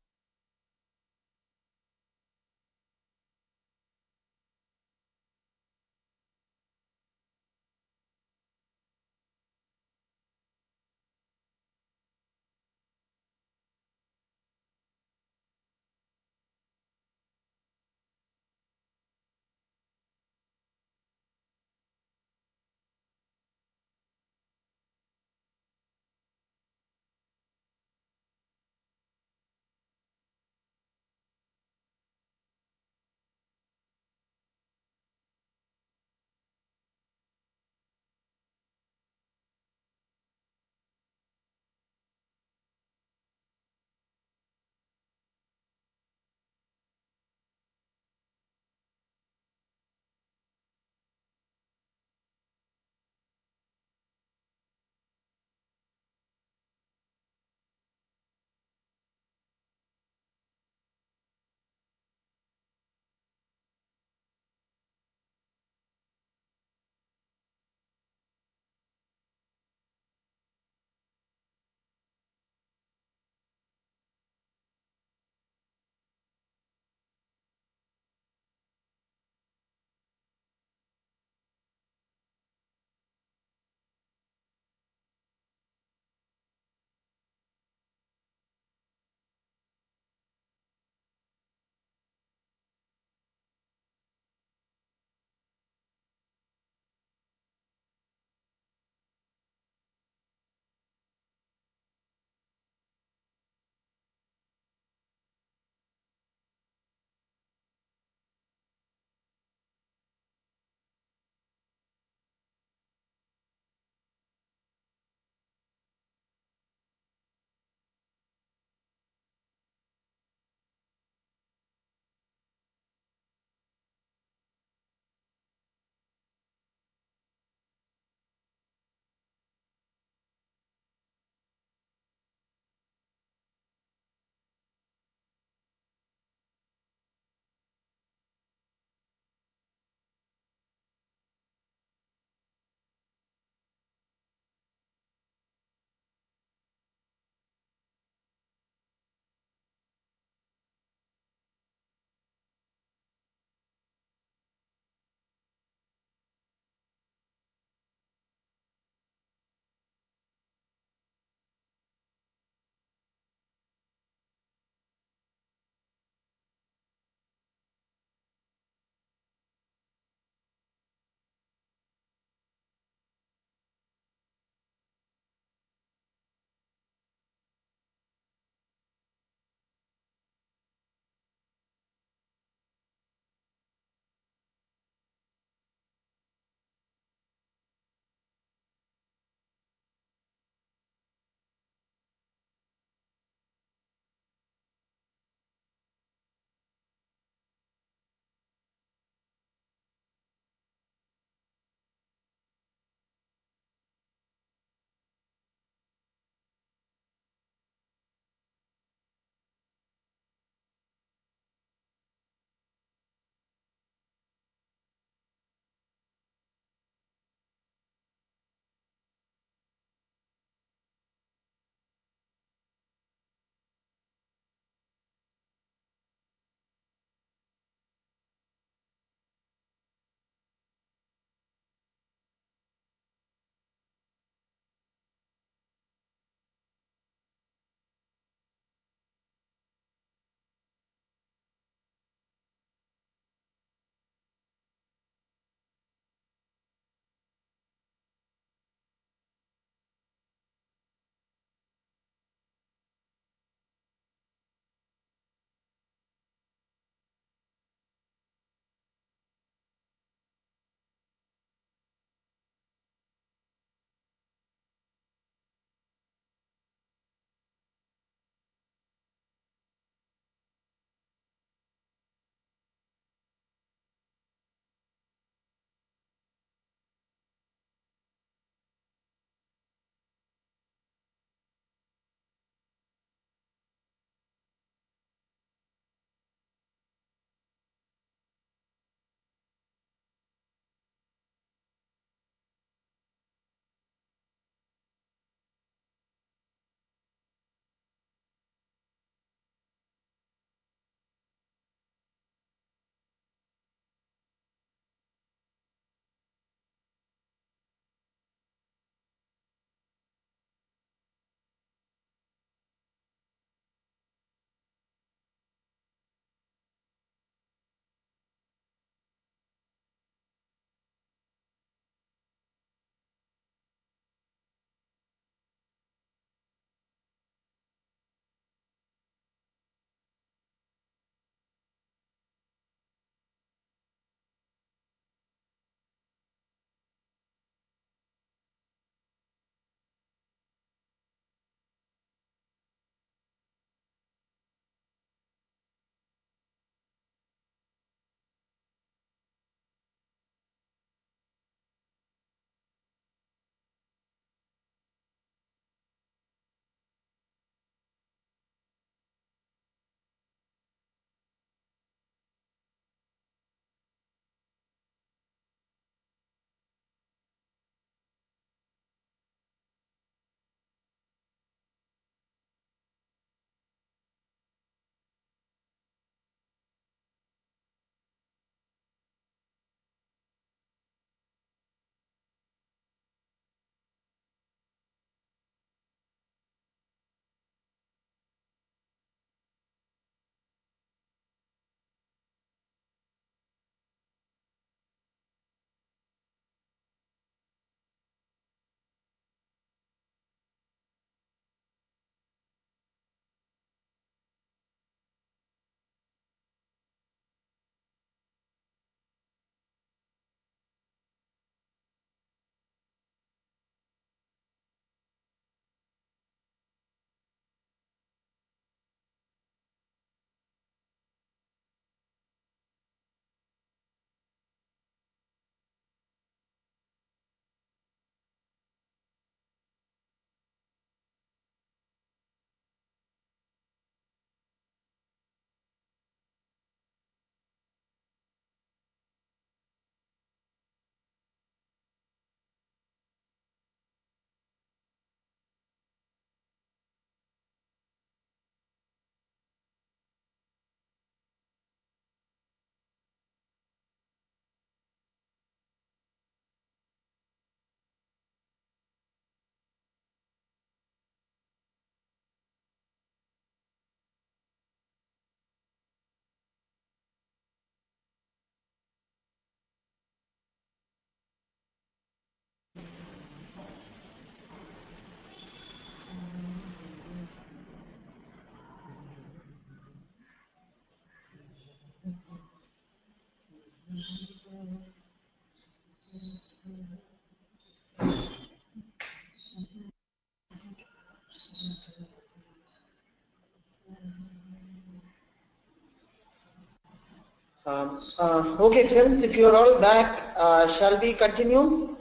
Okay, friends, if you are all back, shall we continue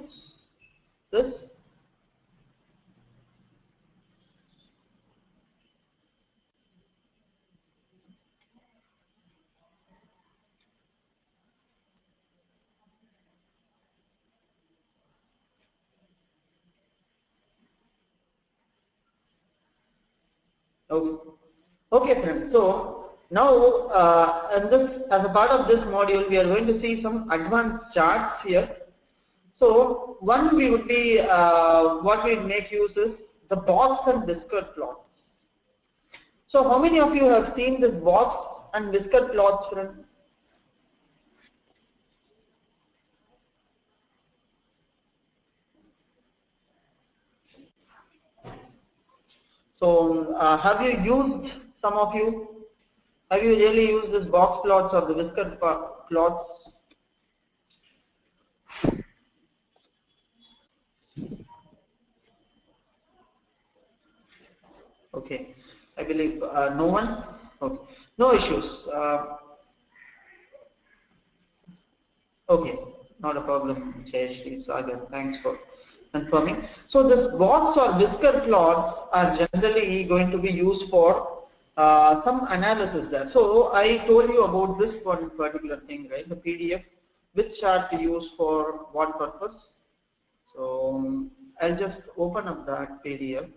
this? Oh, okay, friends. So now, as a part of this module, we are going to see some advanced charts here. So one we would be what we make use is the box and whisker plot. So how many of you have seen this box and whisker plots, friends? So have you used, some of you, have you really used this box plots or the whisker plots? Okay, I believe no one. Okay, no issues. Okay, not a problem, Jayashree, Sagar. Thanks for confirming. So this box or whisker plots are generally going to be used for some analysis there. So I told you about this one particular thing, right? The PDF, which chart to use for what purpose. So I'll just open up that PDF.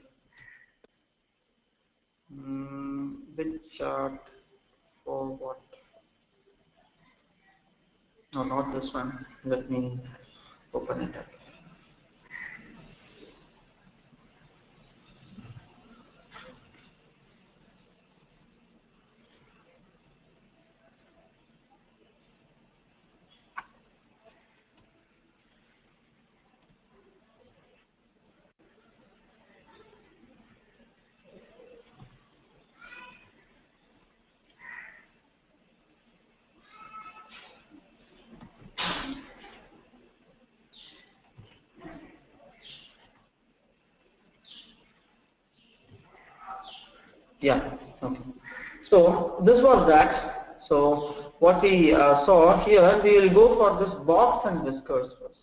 Which chart for what? No, not this one. Let me open it up. Yeah. Okay. So this was that. So what we saw here, we will go for this box and whiskers first.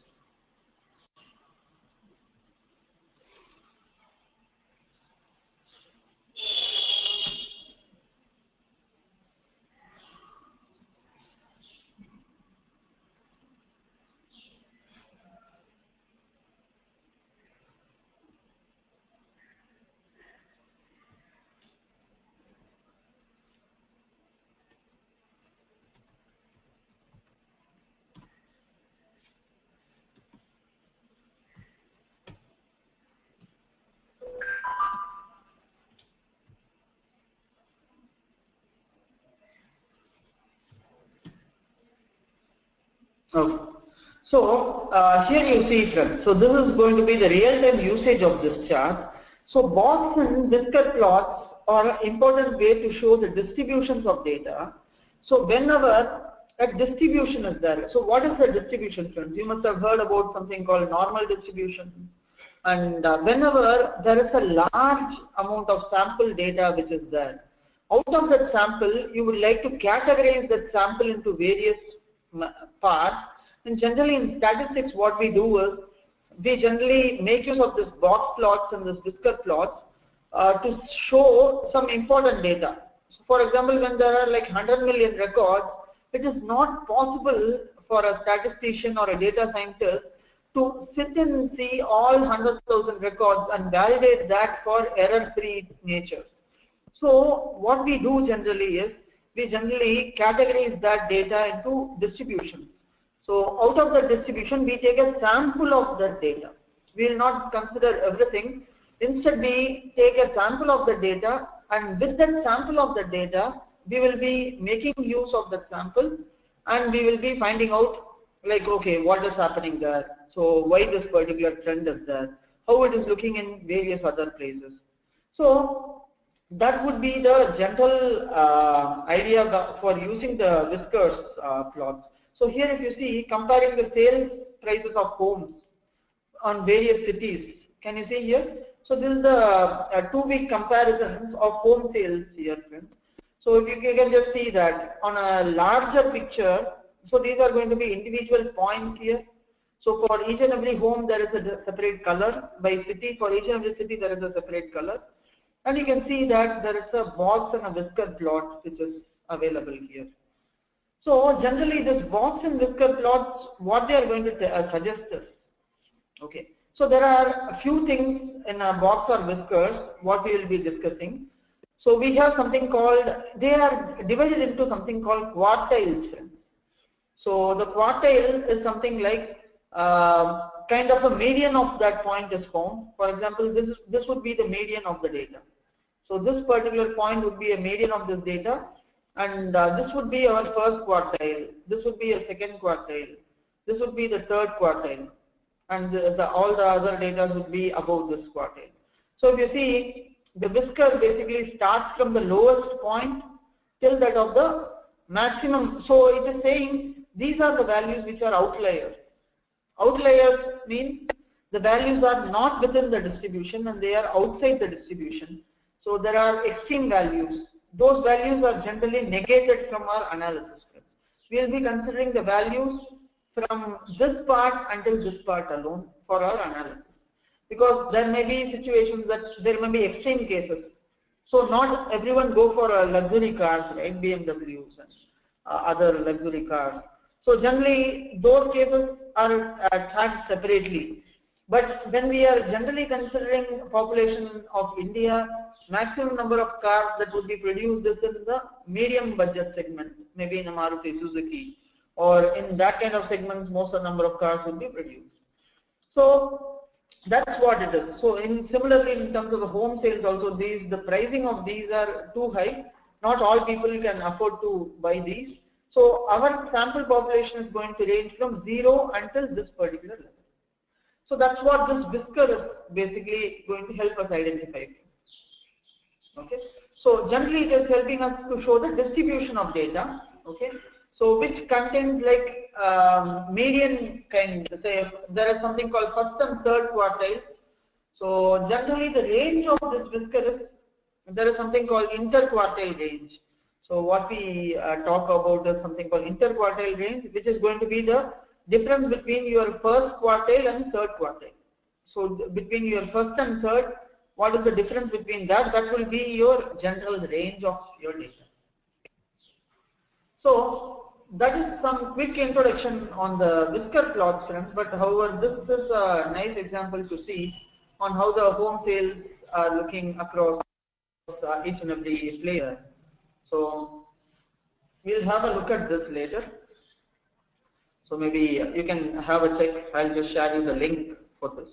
Okay. So here you see, friends. So this is going to be the real-time usage of this chart. So box and whisker plots are an important way to show the distributions of data. So whenever a distribution is there, so what is the distribution, friends? You must have heard about something called normal distribution. And whenever there is a large amount of sample data which is there, out of that sample, you would like to categorize that sample into various parts. And generally in statistics, what we do is, we generally make use of this box plots and this whisker plots to show some important data. So for example, when there are like 100 million records, it is not possible for a statistician or a data scientist to sit and see all 100,000 records and validate that for error-free nature. So what we do generally is, we generally categorize that data into distributions. So out of the distribution, we take a sample of that data. We will not consider everything. Instead, we take a sample of the data, and with that sample of the data, we will be making use of that sample, and we will be finding out, like, okay, what is happening there? So why this particular trend is there? How it is looking in various other places? So that would be the general idea for using the whiskers plots. So here if you see, comparing the sales prices of homes on various cities, can you see here? So this is the 2-week comparisons of home sales here, friends. So if you can just see that on a larger picture, so these are going to be individual points here. So for each and every home there is a separate color. By city, for each and every city there is a separate color. And you can see that there is a box and a whisker plot which is available here. So generally this box and whisker plots, what they are going to suggest is, okay. So there are a few things in a box or whiskers what we will be discussing. So we have something called, they are divided into something called quartiles. So the quartile is something like kind of a median of that point is found. For example, this would be the median of the data. So this particular point would be a median of this data, and this would be our first quartile. This would be a second quartile. This would be the third quartile, and all the other data would be above this quartile. So if you see, the whisker basically starts from the lowest point till that of the maximum. So it is saying these are the values which are outliers. Outliers mean the values are not within the distribution and they are outside the distribution. So there are extreme values. Those values are generally negated from our analysis. We will be considering the values from this part until this part alone for our analysis. Because there may be situations that there may be extreme cases. So not everyone go for luxury cars, right? BMWs and other luxury cars. So generally those cases are tracked separately. But when we are generally considering population of India, maximum number of cars that would be produced is in the medium budget segment, maybe in a Maruti Suzuki, or in that kind of segments most of the number of cars would be produced. So that's what it is. So similarly in terms of the home sales also, the pricing of these are too high. Not all people can afford to buy these. So our sample population is going to range from 0 until this particular level. So that's what this whisker is basically going to help us identify. Okay. So generally it is helping us to show the distribution of data. Okay. So which contains like median kind, say there is something called first and third quartile. So generally the range of this whisker is, there is something called interquartile range. So what we talk about is something called interquartile range, which is going to be the difference between your first quartile and third quartile. So between your first and third, what is the difference between that? That will be your general range of your data. So that is some quick introduction on the whisker plot, friends. But however, this is a nice example to see on how the home sales are looking across each and every player. So we'll have a look at this later. So maybe you can have a check. I'll just share you the link for this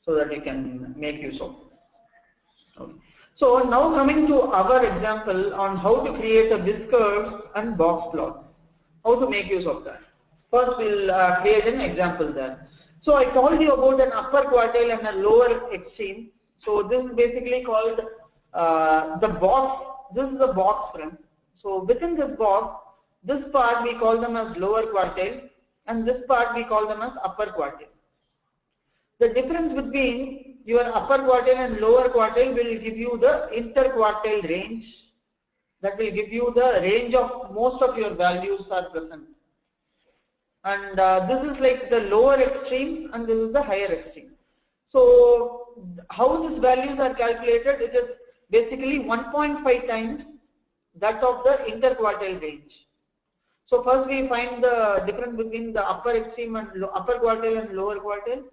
so that you can make use of it. Okay. So now coming to our example on how to create a whisker and box plot. How to make use of that. First we'll create an example there. So I told you about an upper quartile and a lower extreme. So this is basically called the box. This is the box, friend. So within this box, this part we call them as lower quartile and this part we call them as upper quartile. The difference between your upper quartile and lower quartile will give you the interquartile range. That will give you the range of most of your values are present. And this is like the lower extreme and this is the higher extreme. So how these values are calculated? It is basically 1.5 times that of the interquartile range. So first we find the difference between the upper extreme and upper quartile and lower quartile,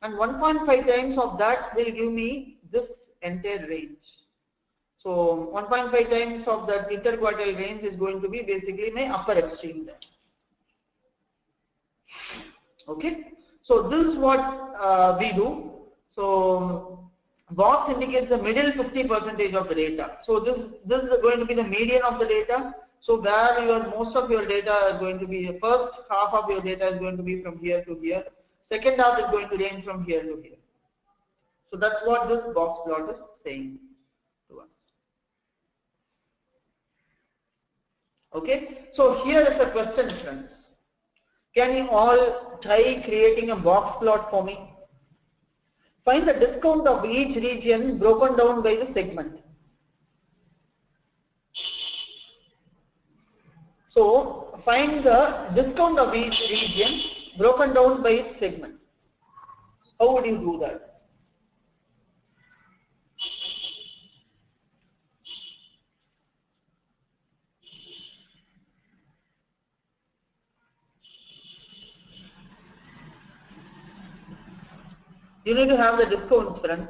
and 1.5 times of that will give me this entire range. So 1.5 times of that interquartile range is going to be basically my upper extreme there. Okay. So this is what we do. So box indicates the middle 50% of the data. So this is going to be the median of the data. So where most of your data is going to be, the first half of your data is going to be from here to here. Second half is going to range from here to here. So that's what this box plot is saying to us. Okay. So here is a question, friends. Can you all try creating a box plot for me? Find the discount of each region broken down by the segment. So find the discount of each region broken down by its segment. How would you do that? You need to have the discount, friends,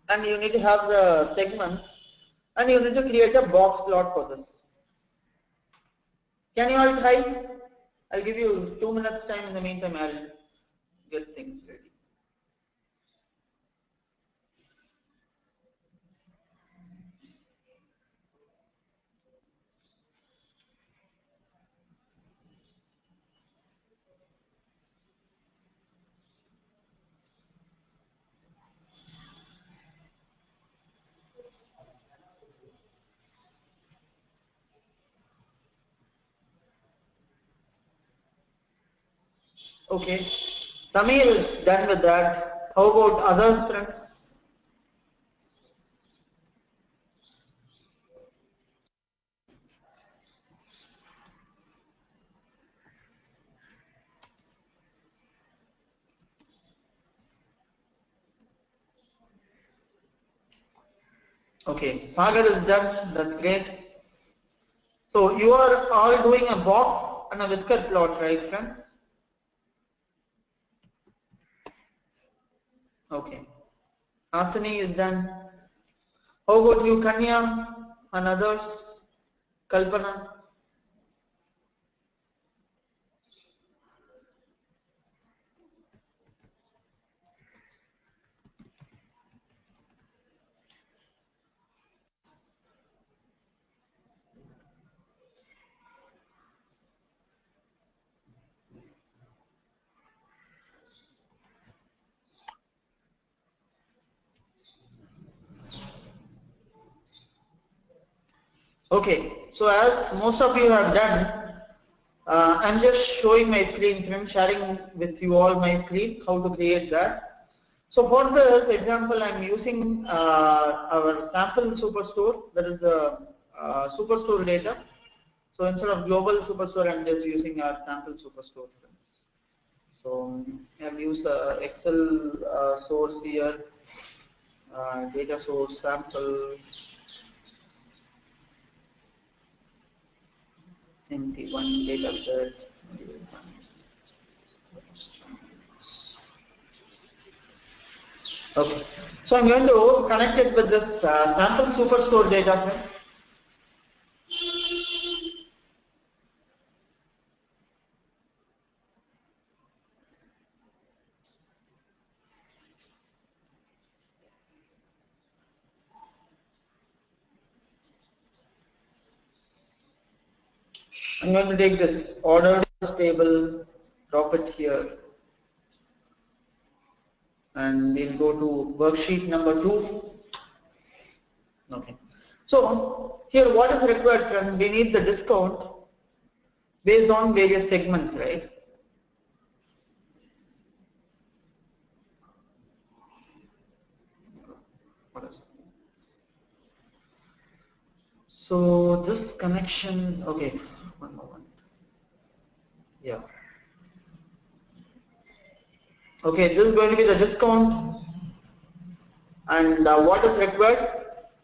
and you need to have the segments, and you need to create a box plot for this. Can you all try? I'll give you 2 minutes time. In the meantime, I'll get things ready. Okay. Samir is done with that. How about others, friends? Okay. Sagar is done. That's great. So you are all doing a box and a whisker plot, right, friends? Okay. Asani is done. How about you, Kanya and others? Kalpana? Okay. So as most of you have done, I'm just showing my screen, friends, sharing with you all my screen, how to create that. So for this example, I'm using our sample superstore, that is the superstore data. So instead of global superstore, I'm just using our sample superstore. So I've used the Excel source here, data source sample, MT1 data set. Okay. So I'm going to connect it with this sample superstore data set. I'm going to take this ordered table, drop it here, and we'll go to worksheet number 2. Okay. So here what is required, friends? We need the discount based on various segments, right? So this connection, okay, one moment. Yeah. Okay, this is going to be the discount, and what is required?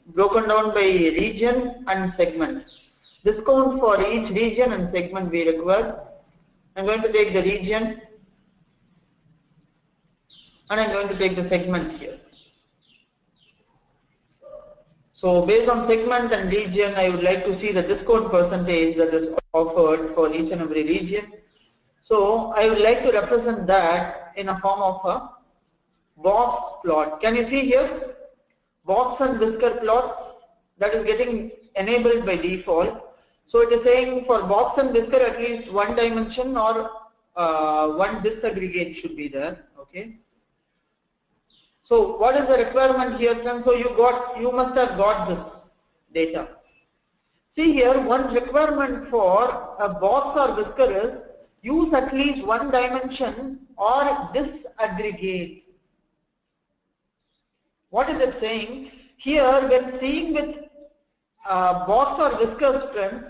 Broken down by region and segment. Discount for each region and segment we require. I'm going to take the region and I'm going to take the segment here. So based on segment and region, I would like to see the discount percentage that is offered for each and every region. So I would like to represent that in a form of a box plot. Can you see here? Box and whisker plot that is getting enabled by default. So it is saying for box and whisker at least one dimension or one disaggregate should be there. Okay. So what is the requirement here, then? So you must have got this data. See here, one requirement for a box or whisker is use at least one dimension or disaggregate. What is it saying? Here, when seeing with box or whisker strength,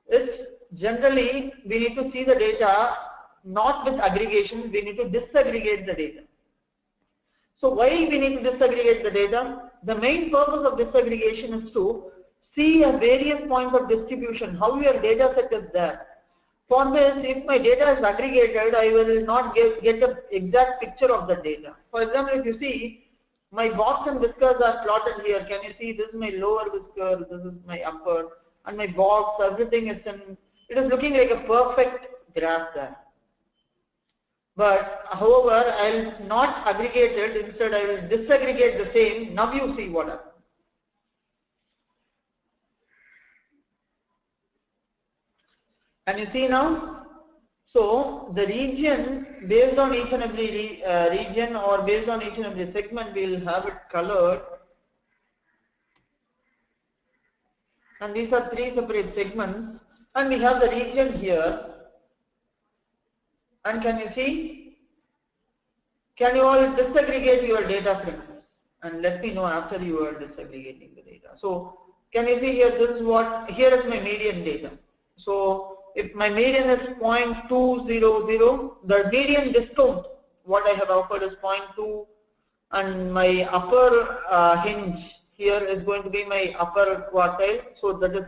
it's generally we need to see the data not with aggregation, we need to disaggregate the data. So why we need to disaggregate the data? The main purpose of disaggregation is to see a various point of distribution, how your data set is there. For this, if my data is aggregated, I will not get an exact picture of the data. For example, if you see, my box and whiskers are plotted here. Can you see this is my lower whisker, this is my upper, and my box, everything is in, it is looking like a perfect graph there. But however, I will not aggregate it, instead I will disaggregate the same. Now you see what happens. And you see now, so the region, based on each and every region or based on each and every segment, we will have it colored. And these are three separate segments. And we have the region here. And can you see? Can you all disaggregate your data frames? And let me know after you are disaggregating the data. So can you see here, this is what, here is my median data. So if my median is 0.200, the median discount, what I have offered is 0.2, and my upper hinge here is going to be my upper quartile. So that is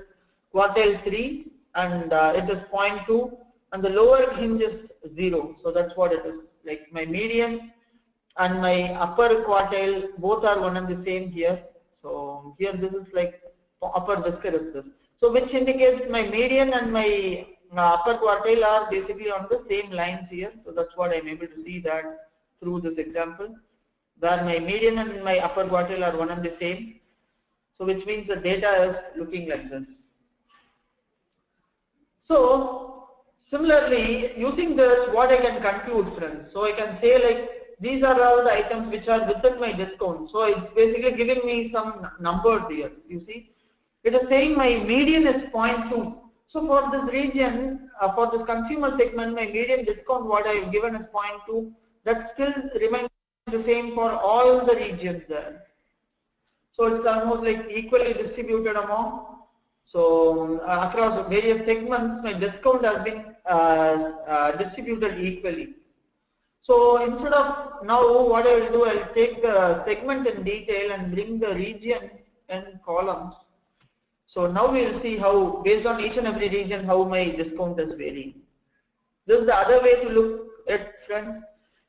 quartile 3, and it is 0.2, and the lower hinge is 0. So that's what it is. Like my median and my upper quartile both are one and the same here. So here this is like upper whisker is this. So which indicates my median and my upper quartile are basically on the same lines here. So that's what I'm able to see that through this example, where my median and my upper quartile are one and the same. So which means the data is looking like this. So similarly, using this, what I can conclude, friends. So I can say like these are all the items which are within my discount. So it's basically giving me some numbers here. You see, it is saying my median is 0.2. So for this region, for this consumer segment, my median discount what I have given is 0.2. That still remains the same for all the regions there. So it's almost like equally distributed among. So across various segments, my discount has been distributed equally. So instead of now, what I will do, I will take the segment in detail and bring the region in columns. So now we will see how, based on each and every region, how my discount is varying. This is the other way to look at, friends.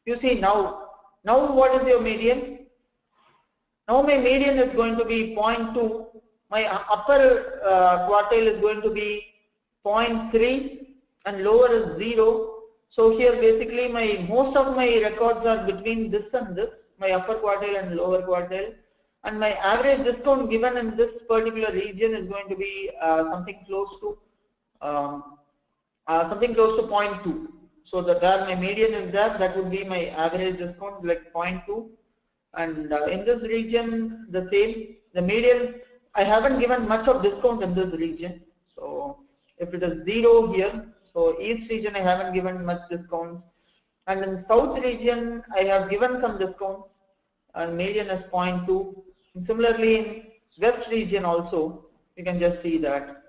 You see now what is your median? Now my median is going to be 0.2. My upper quartile is going to be 0.3 and lower is 0. So here basically most of my records are between this and this, my upper quartile and lower quartile, and my average discount given in this particular region is going to be something close to 0.2. So that where my median is there, that would be my average discount like 0.2, and in this region the same. The median, I haven't given much of discount in this region. So if it is 0 here, so east region I haven't given much discount, and in south region I have given some discount, and median is 0.2. And similarly in west region also, you can just see that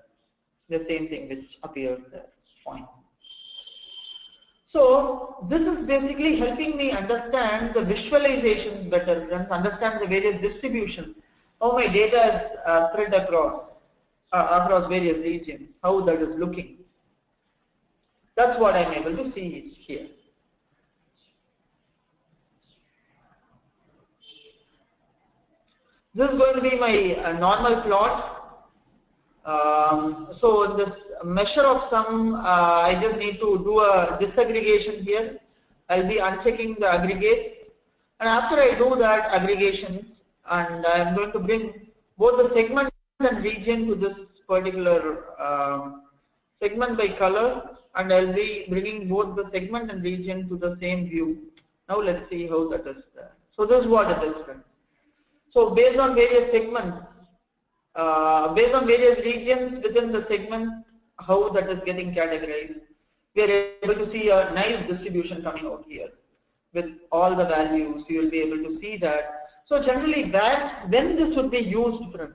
the same thing which appears there, 0.2. So this is basically helping me understand the visualization better and understand the various distributions, how my data is spread across various regions, how that is looking. That's what I'm able to see here. This is going to be my normal plot. So this measure of sum, I just need to do a disaggregation here. I'll be unchecking the aggregate, and after I do that aggregation, and I'm going to bring both the segment and region to this particular segment by color, and I'll be bringing both the segment and region to the same view. Now let's see how that is there. So this is what it is, friends. So based on various segments, based on various regions within the segment, how that is getting categorized. we are able to see a nice distribution coming out here with all the values. You will be able to see that. So generally, when this would be used, friends?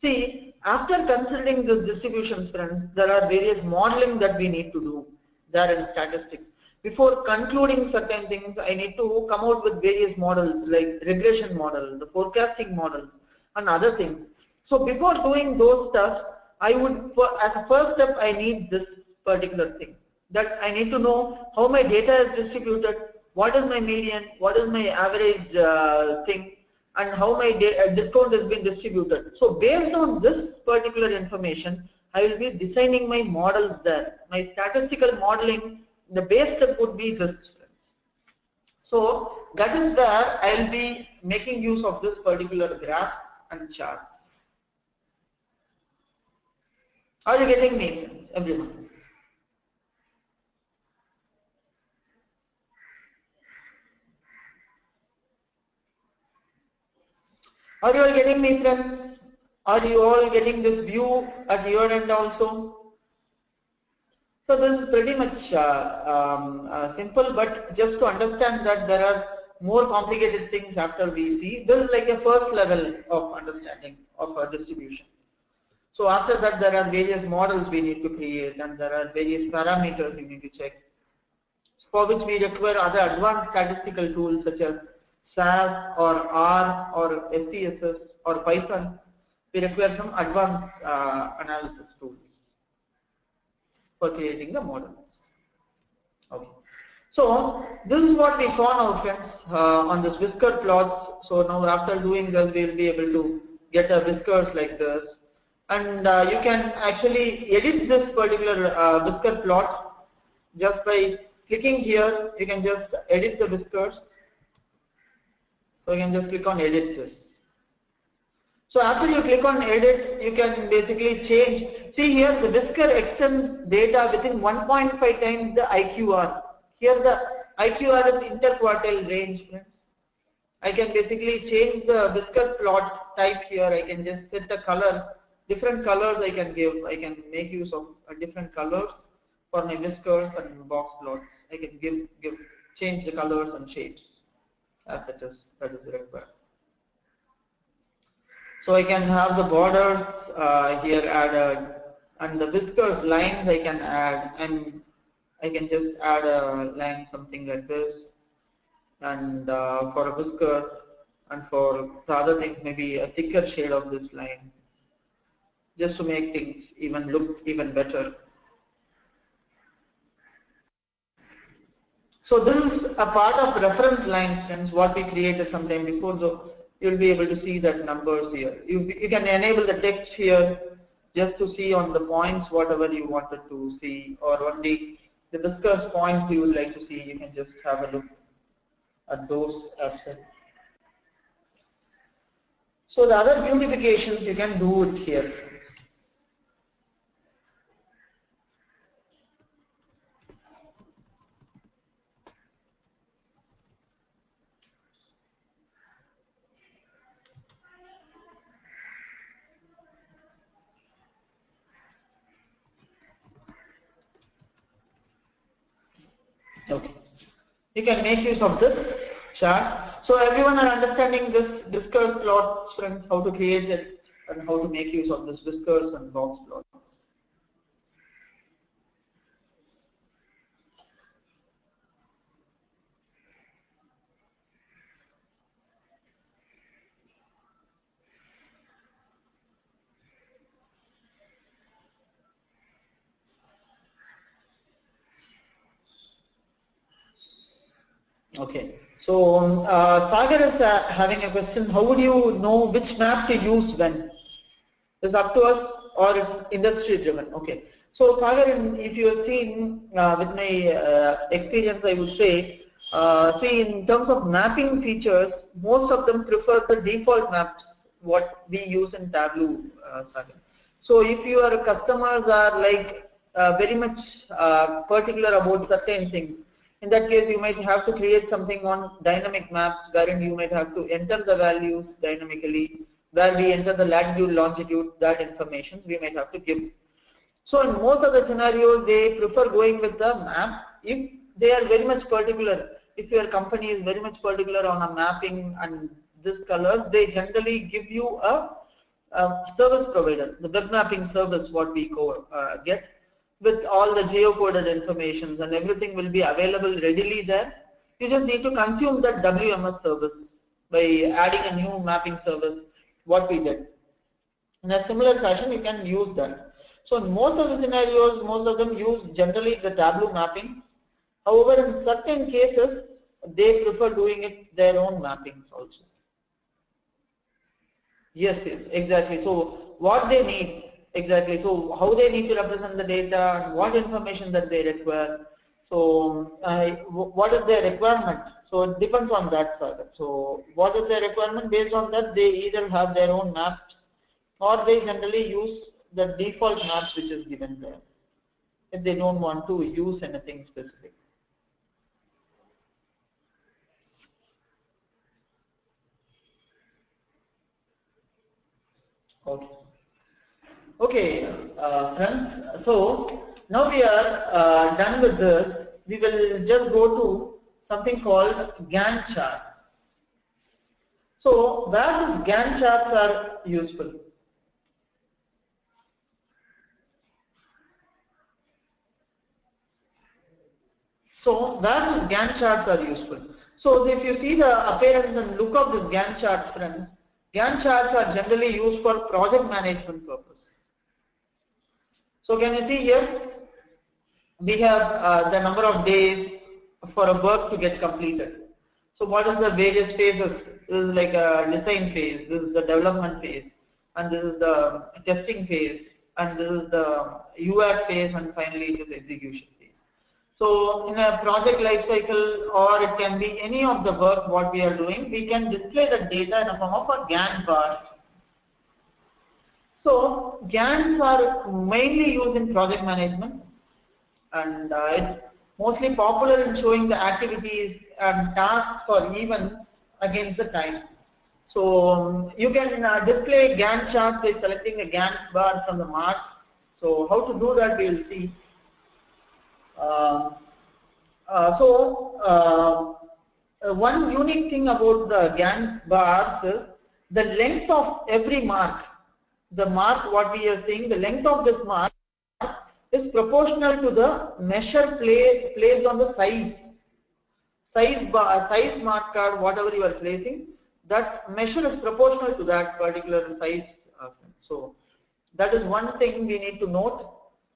See, after considering this distribution, friends, there are various modeling that we need to do there in statistics. Before concluding certain things, I need to come out with various models like regression model, the forecasting model, and other things. So before doing those stuff, I would, as a first step, I need this particular thing. That I need to know how my data is distributed, what is my median, what is my average thing, and how my discount has been distributed. So based on this particular information, I will be designing my models there. My statistical modeling, the base step would be this. So that is where I will be making use of this particular graph and chart. Are you getting me, everyone? Are you all getting me, friends? Are you all getting this view at your end also? So this is pretty much simple, but just to understand that there are more complicated things after we see. This is like a first level of understanding of a distribution. So after that, there are various models we need to create, and there are various parameters we need to check, for which we require other advanced statistical tools such as SAS or R or SPSS or Python. We require some advanced analysis tools for creating the model. Okay. So this is what we saw now, friends, on this Whisker plots. So now after doing this, we will be able to get a Whiskers like this. And you can actually edit this particular Whisker plot just by clicking here. You can just edit the Whiskers. So you can just click on edit this. So after you click on edit, you can basically change. See here, the Whisker extends data within 1.5 times the IQR. Here the IQR is interquartile range. I can basically change the Whisker plot type here. I can just set the color. Different colors I can give. I can make use of different colors for my Whiskers and box plots. I can change the colors and shapes as that is required. So I can have the borders here added, and the Whiskers lines I can add, and I can just add a line something like this, and for a Whisker, and for the other things maybe a thicker shade of this line, just to make things look even better. So this is a part of reference lines, and what we created sometime before. So you'll be able to see that numbers here. You can enable the text here just to see on the points whatever you wanted to see, or only the Whiskers points you would like to see. You can just have a look at those as well. So the other beautifications you can do it here. Okay. You can make use of this chart. So everyone are understanding this Whiskers plot, friends, how to create it and how to make use of this Whiskers and box plot. Okay. So Sagar is having a question. How would you know which map to use when? It's up to us or it's industry driven? Okay. So Sagar, if you have seen with my experience, I would say, see in terms of mapping features, most of them prefer the default maps what we use in Tableau, Sagar. So if your customers are like very much particular about certain things, in that case, you might have to create something on dynamic maps wherein you might have to enter the values dynamically, where we enter the latitude, longitude, that information we might have to give. So in most of the scenarios, they prefer going with the map if they are very much particular. If your company is very much particular on a mapping and this color, they generally give you a service provider, the web mapping service, what we get with all the geocoded information, and everything will be available readily there. You just need to consume that WMS service by adding a new mapping service, what we get. In a similar fashion, you can use that. So in most of the scenarios, most of them use generally the Tableau mapping. However, in certain cases, they prefer doing it their own mappings also. Yes, yes, exactly. So what they need, exactly. So how they need to represent the data and what information that they require. So what is their requirement? So it depends on that further. So what is their requirement? Based on that, they either have their own maps or they generally use the default maps which is given there if they don't want to use anything specific. Okay. Okay, friends. So now we are done with this. We will just go to something called Gantt chart. So where these Gantt charts are useful? So where these Gantt charts are useful? So if you see the appearance and look of this Gantt charts, friends, Gantt charts are generally used for project management purpose. So can you see here? We have the number of days for a work to get completed. So what is the various phases? This is like a design phase, this is the development phase, and this is the testing phase, and this is the UAT phase, and finally it is execution phase. So in a project life cycle, or it can be any of the work what we are doing, we can display the data in a form of a Gantt bar. So Gantts are mainly used in project management, and it's mostly popular in showing the activities and tasks or events against the time. So you can display Gantt charts by selecting a Gantt bar from the mark. So how to do that we will see. One unique thing about the Gantt bars is the length of every mark. The mark what we are seeing, the length of this mark is proportional to the measure placed on the size mark card, whatever you are placing, that measure is proportional to that particular size. So that is one thing we need to note.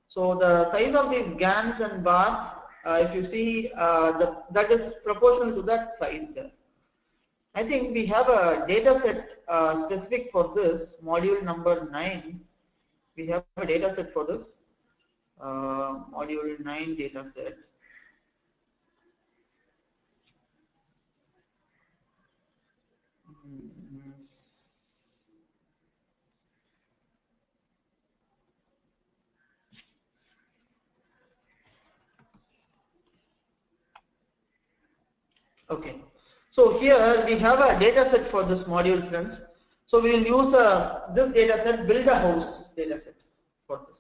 So the size of these Gantts and bars, if you see, that is proportional to that size there. I think we have a data set specific for this, module number 9. We have a data set for this, module 9 data set. Okay. So here we have a data set for this module, friends. So we will use this data set, build a host data set for this.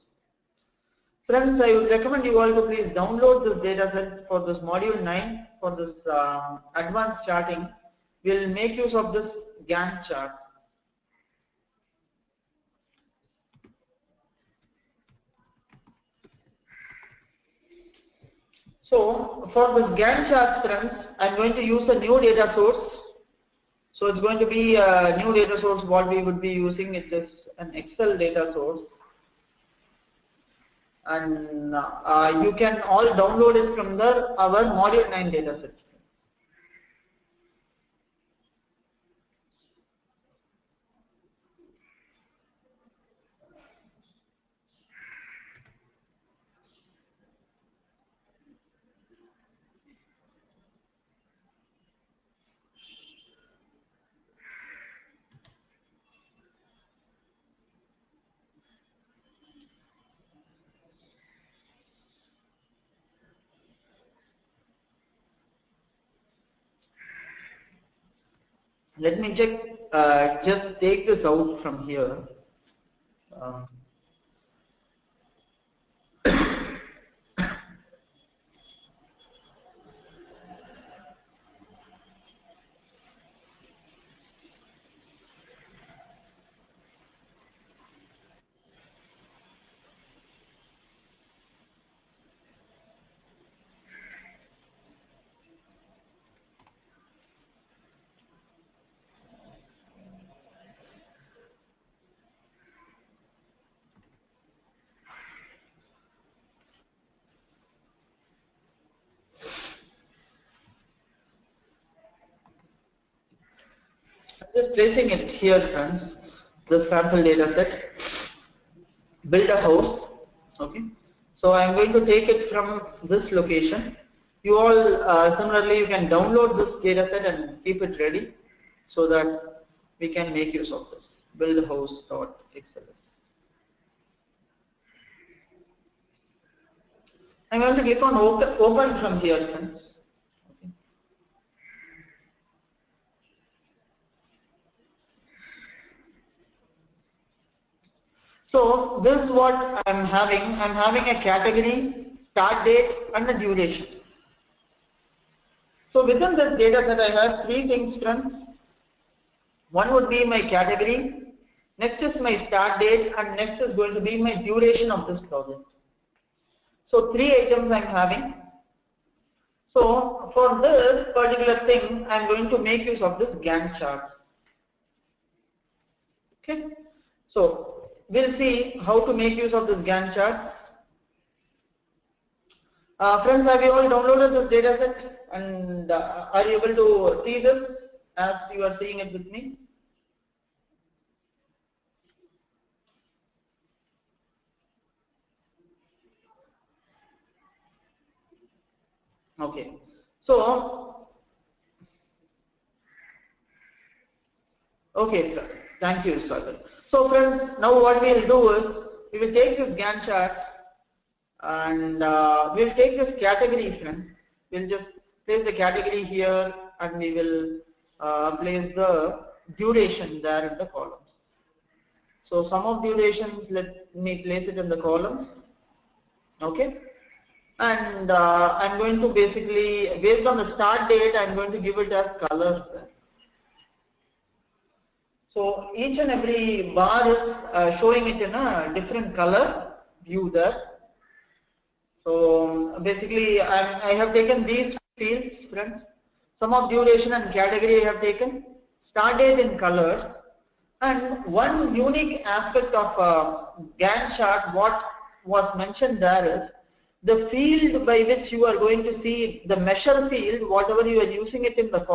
Friends, I would recommend you all to please download this data set for this module 9 for this advanced charting. We will make use of this Gantt chart. So for this Gantt chart, friends, I am going to use a new data source. So it's going to be a new data source. What we would be using it is an Excel data source, and you can all download it from our module 9 data set. Let me check, just take this out from here. just placing it here, friends. This sample data set. Build a house. Okay. So I am going to take it from this location. You all similarly you can download this data set and keep it ready so that we can make use of this. Build house.xls. I'm going to click on open from here, friends. Okay. So this is what I'm having. I'm having a category, start date, and the duration. So within this data set, I have three things, friends. One would be my category, next is my start date, and next is going to be my duration of this project. So three items I'm having. So for this particular thing, I'm going to make use of this Gantt chart. Okay. So we'll see how to make use of this Gantt chart. Friends, have you all downloaded this data set and are you able to see this as you are seeing it with me? Okay. So, okay, sir. Thank you, sir. So, friends, now what we'll do is we will take this Gantt chart and we'll take this category, friends. We'll just place the category here and we will place the duration there in the columns. So, sum of durations, let me place it in the column. Okay. And I'm going to basically, based on the start date, I'm going to give it as colors. So each and every bar is showing it in a different color view there. So basically, I have taken these fields, friends. Sum of duration and category I have taken. Start date in color. And one unique aspect of Gantt chart, what was mentioned there is, the field by which you are going to see the measure field, whatever you are using it in the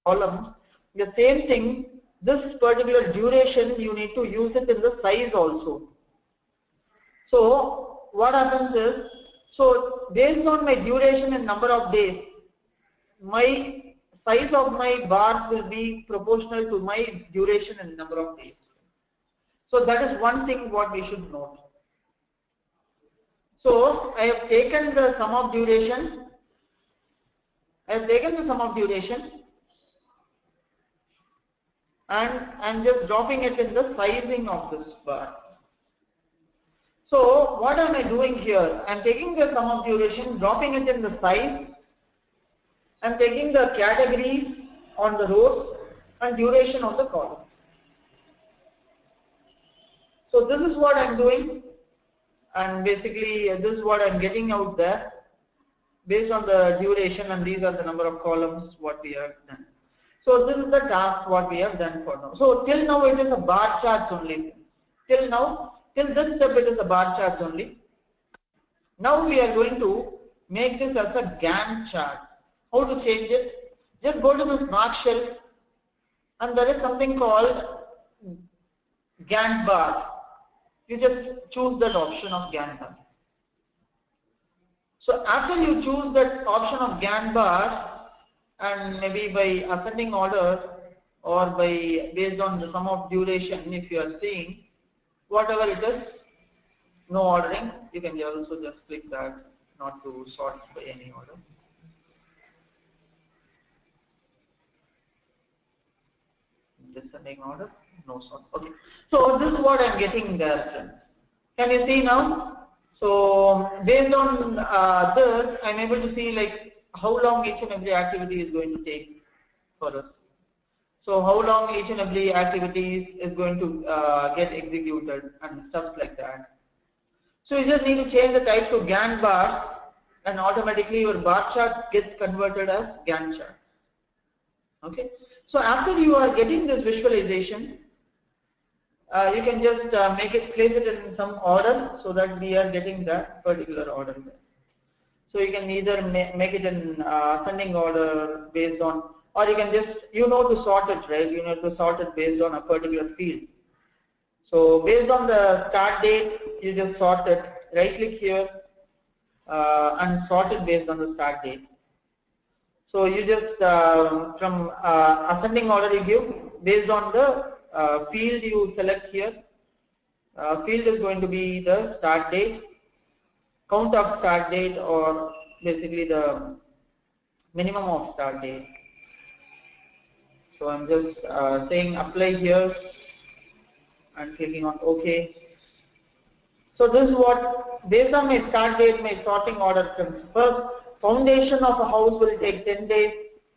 column, the same thing, this particular duration, you need to use it in the size also. So what happens is, so based on my duration and number of days, my size of my bars will be proportional to my duration and number of days. So that is one thing what we should note. So I have taken the sum of duration. And I'm just dropping it in the sizing of this bar. So what am I doing here? I'm taking the sum of duration, dropping it in the size. I'm taking the categories on the rows and duration on the column. So this is what I'm doing. And basically this is what I'm getting out there based on the duration, and these are the number of columns what we have done. So this is the task what we have done for now. So till now it is a bar chart only. Till this step it is a bar chart only. Now we are going to make this as a Gantt chart. How to change it? Just go to this mark shelf and there is something called Gantt bar. You just choose that option of Gantt bar. So after you choose that option of Gantt bar, and maybe by ascending order or by based on the sum of duration, if you are seeing whatever it is, no ordering, you can also just click that, not to sort by any order. Descending order, no sort. Okay. So this is what I'm getting there, friends. Can you see now? So based on this, I'm able to see like how long each and every activity is going to take for us. So how long each and every activity is going to get executed and stuff like that. So you just need to change the type to Gantt bar and automatically your bar chart gets converted as Gantt chart. Okay. So after you are getting this visualization, you can just place it in some order so that we are getting that particular order there. So you can either make it in ascending order based on or you can just, you know to sort it, right? You know to sort it based on a particular field. So based on the start date, you just sort it, right click here and sort it based on the start date. So you just from ascending order you give based on the field you select here. Field is going to be the start date, count of start date, or basically the minimum of start date. So I'm just saying apply here and clicking on OK. So this is what, based on my start date, my sorting order comes. First, foundation of a house will take 10 days.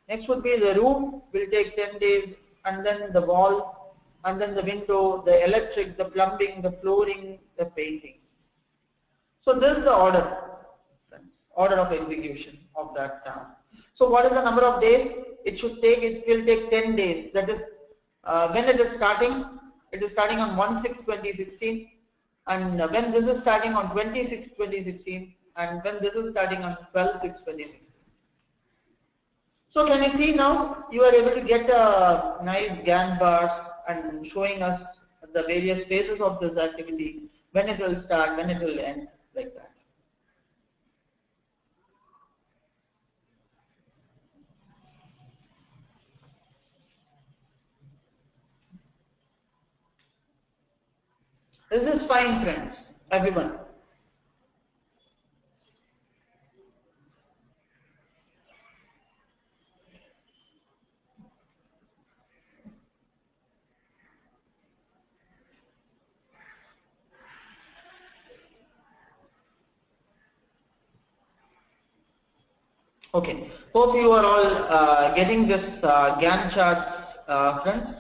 Next would be the roof will take 10 days, and then the wall, and then the window, the electric, the plumbing, the flooring, the painting. So this is the order of execution of that task. So what is the number of days? It will take 10 days. That is, when it is starting on 1/6/2016, and when this is starting on 20/6/2016, and when this is starting on 12/6/2016. So can you see now, you are able to get a nice Gantt bars and showing us the various phases of this activity, when it will start, when it will end, like that. This is fine, friends, everyone. Okay, hope you are all getting this Gantt chart, friends.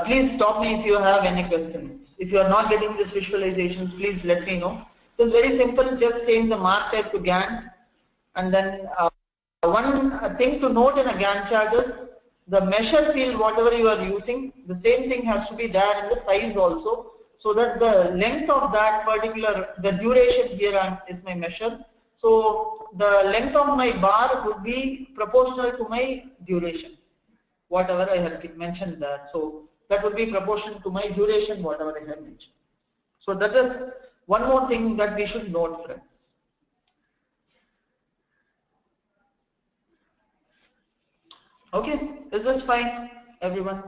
Please stop me if you have any questions. If you are not getting this visualization, please let me know. It's very simple, just change the mark type to Gantt, and then one thing to note in a Gantt chart is the measure field, whatever you are using, the same thing has to be there in the size also, so that the length of that particular, the duration here is my measure. So the length of my bar would be proportional to my duration, whatever I have mentioned there. So that would be proportional to my duration, whatever I have mentioned. So that is one more thing that we should note, friends. Okay, is this fine, everyone?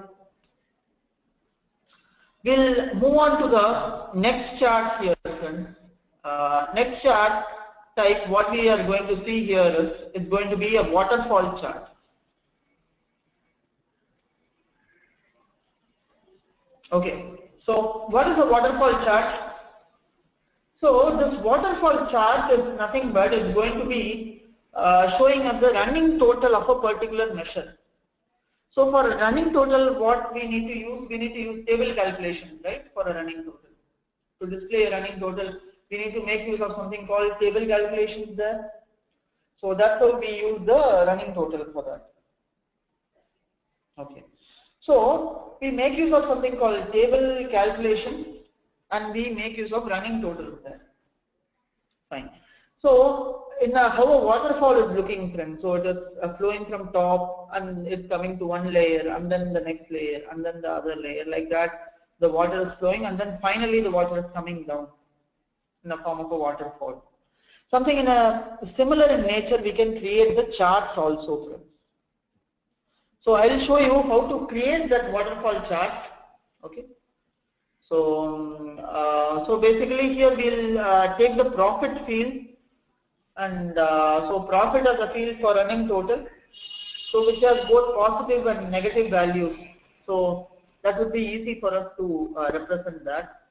We'll move on to the next chart here, friends. Next chart type, what we are going to see here is going to be a waterfall chart. Okay, so what is a waterfall chart? So this waterfall chart is nothing but is going to be showing us the running total of a particular measure. So for a running total, what we need to use? We need to use table calculation, right, for a running total. To display a running total, we need to make use of something called table calculations there. So that's how we use the running total for that. Okay. So we make use of something called table calculation, and we make use of running total there. Fine. So in how a waterfall is looking, friends, so it is flowing from top and it's coming to one layer and then the next layer and then the other layer, like that the water is flowing, and then finally the water is coming down in the form of a waterfall. Something in a similar in nature, we can create the charts also, friends. So I will show you how to create that waterfall chart. Okay. So so basically here we'll take the profit field, and so profit as a field for running total, so which has both positive and negative values. So that would be easy for us to represent that.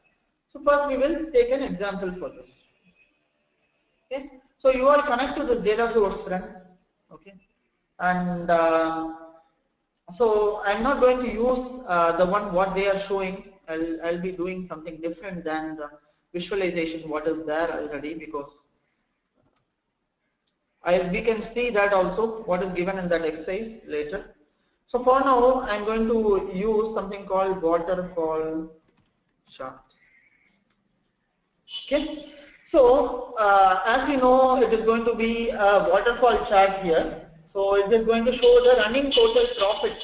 So first we will take an example for this. Okay. So you all connect to the data source, friends. Okay. And so I'm not going to use the one what they are showing. I'll be doing something different than the visualization what is there already, because we can see that also what is given in that exercise later. So for now I'm going to use something called waterfall chart. Okay. So as we know, it is going to be a waterfall chart here. So it is going to show the running total profit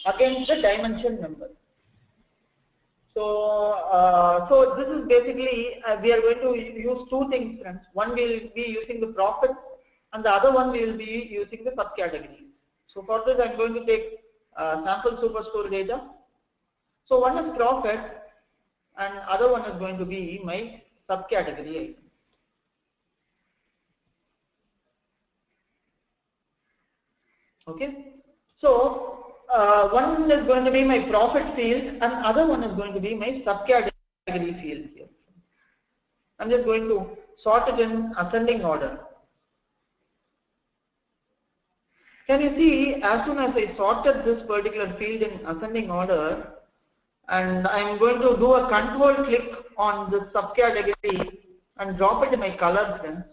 against the dimension number. So this is basically we are going to use two things, friends. One will be using the profit, and the other one will be using the subcategory. So for this, I am going to take sample superstore data. So one is profit, and other one is going to be my subcategory item. Okay. So one is going to be my profit field, and other one is going to be my subcategory field here. I'm just going to sort it in ascending order. Can you see, as soon as I sorted this particular field in ascending order, and I'm going to do a control click on this subcategory and drop it in my color sense.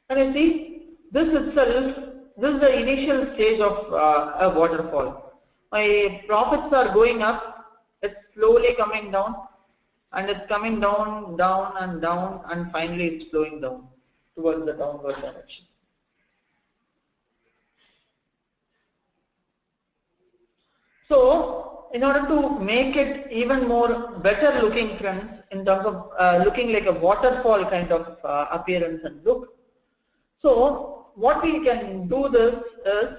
Can you see, this itself, this is the initial stage of a waterfall. My profits are going up, it's slowly coming down, and it's coming down, down and down, and finally it's flowing down towards the downward direction. So, in order to make it even more better looking, friends, in terms of looking like a waterfall kind of appearance and look, so what we can do this is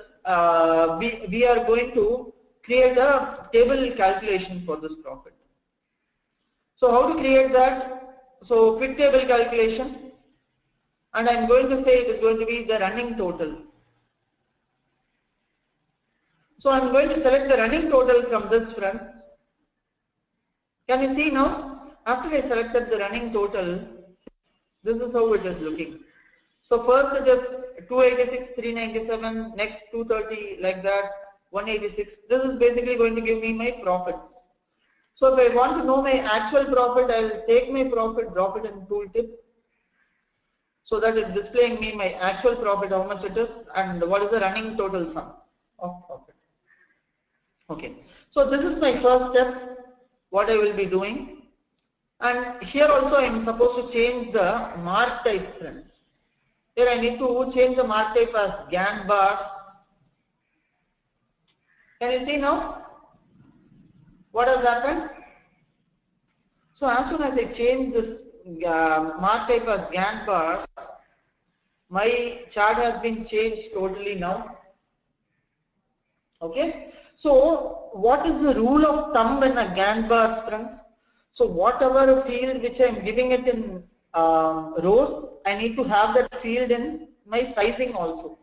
we are going to create a table calculation for this profit. So how to create that? So quick table calculation, and I'm going to say it is going to be the running total. So I'm going to select the running total from this front. Can you see now? After I selected the running total, this is how it is looking. So first it is 286, 397, next 230, like that, 186. This is basically going to give me my profit. So if I want to know my actual profit, I will take my profit, drop it in tooltip, so that it's displaying me my actual profit, how much it is, and what is the running total sum of profit. Okay, so this is my first step, what I will be doing. And here also I am supposed to change the mark type, friends. Here I need to change the mark type as Gantt bar. Can you see now? What has happened? So as soon as I change this mark type as Gantt bar, my chart has been changed totally now. Okay. So what is the rule of thumb in a Gantt bar, friends? So whatever field which I am giving it in rows, I need to have that field in my sizing also.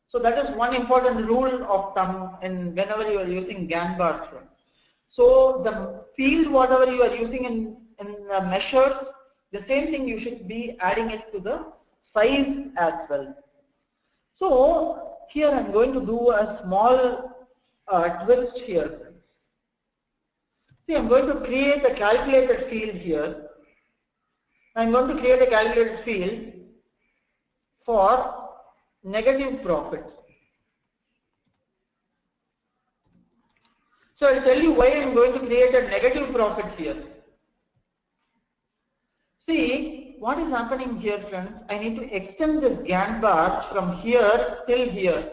So that is one important rule of thumb in whenever you are using Gantt bar, friends. So the field whatever you are using in the measures, the same thing you should be adding it to the size as well. So here I am going to do a small twist here. See, I am going to create a calculated field here. I am going to create a calculated field for negative profit. So I will tell you why I am going to create a negative profit here. See, what is happening here, friends? I need to extend this Gantt bar from here till here.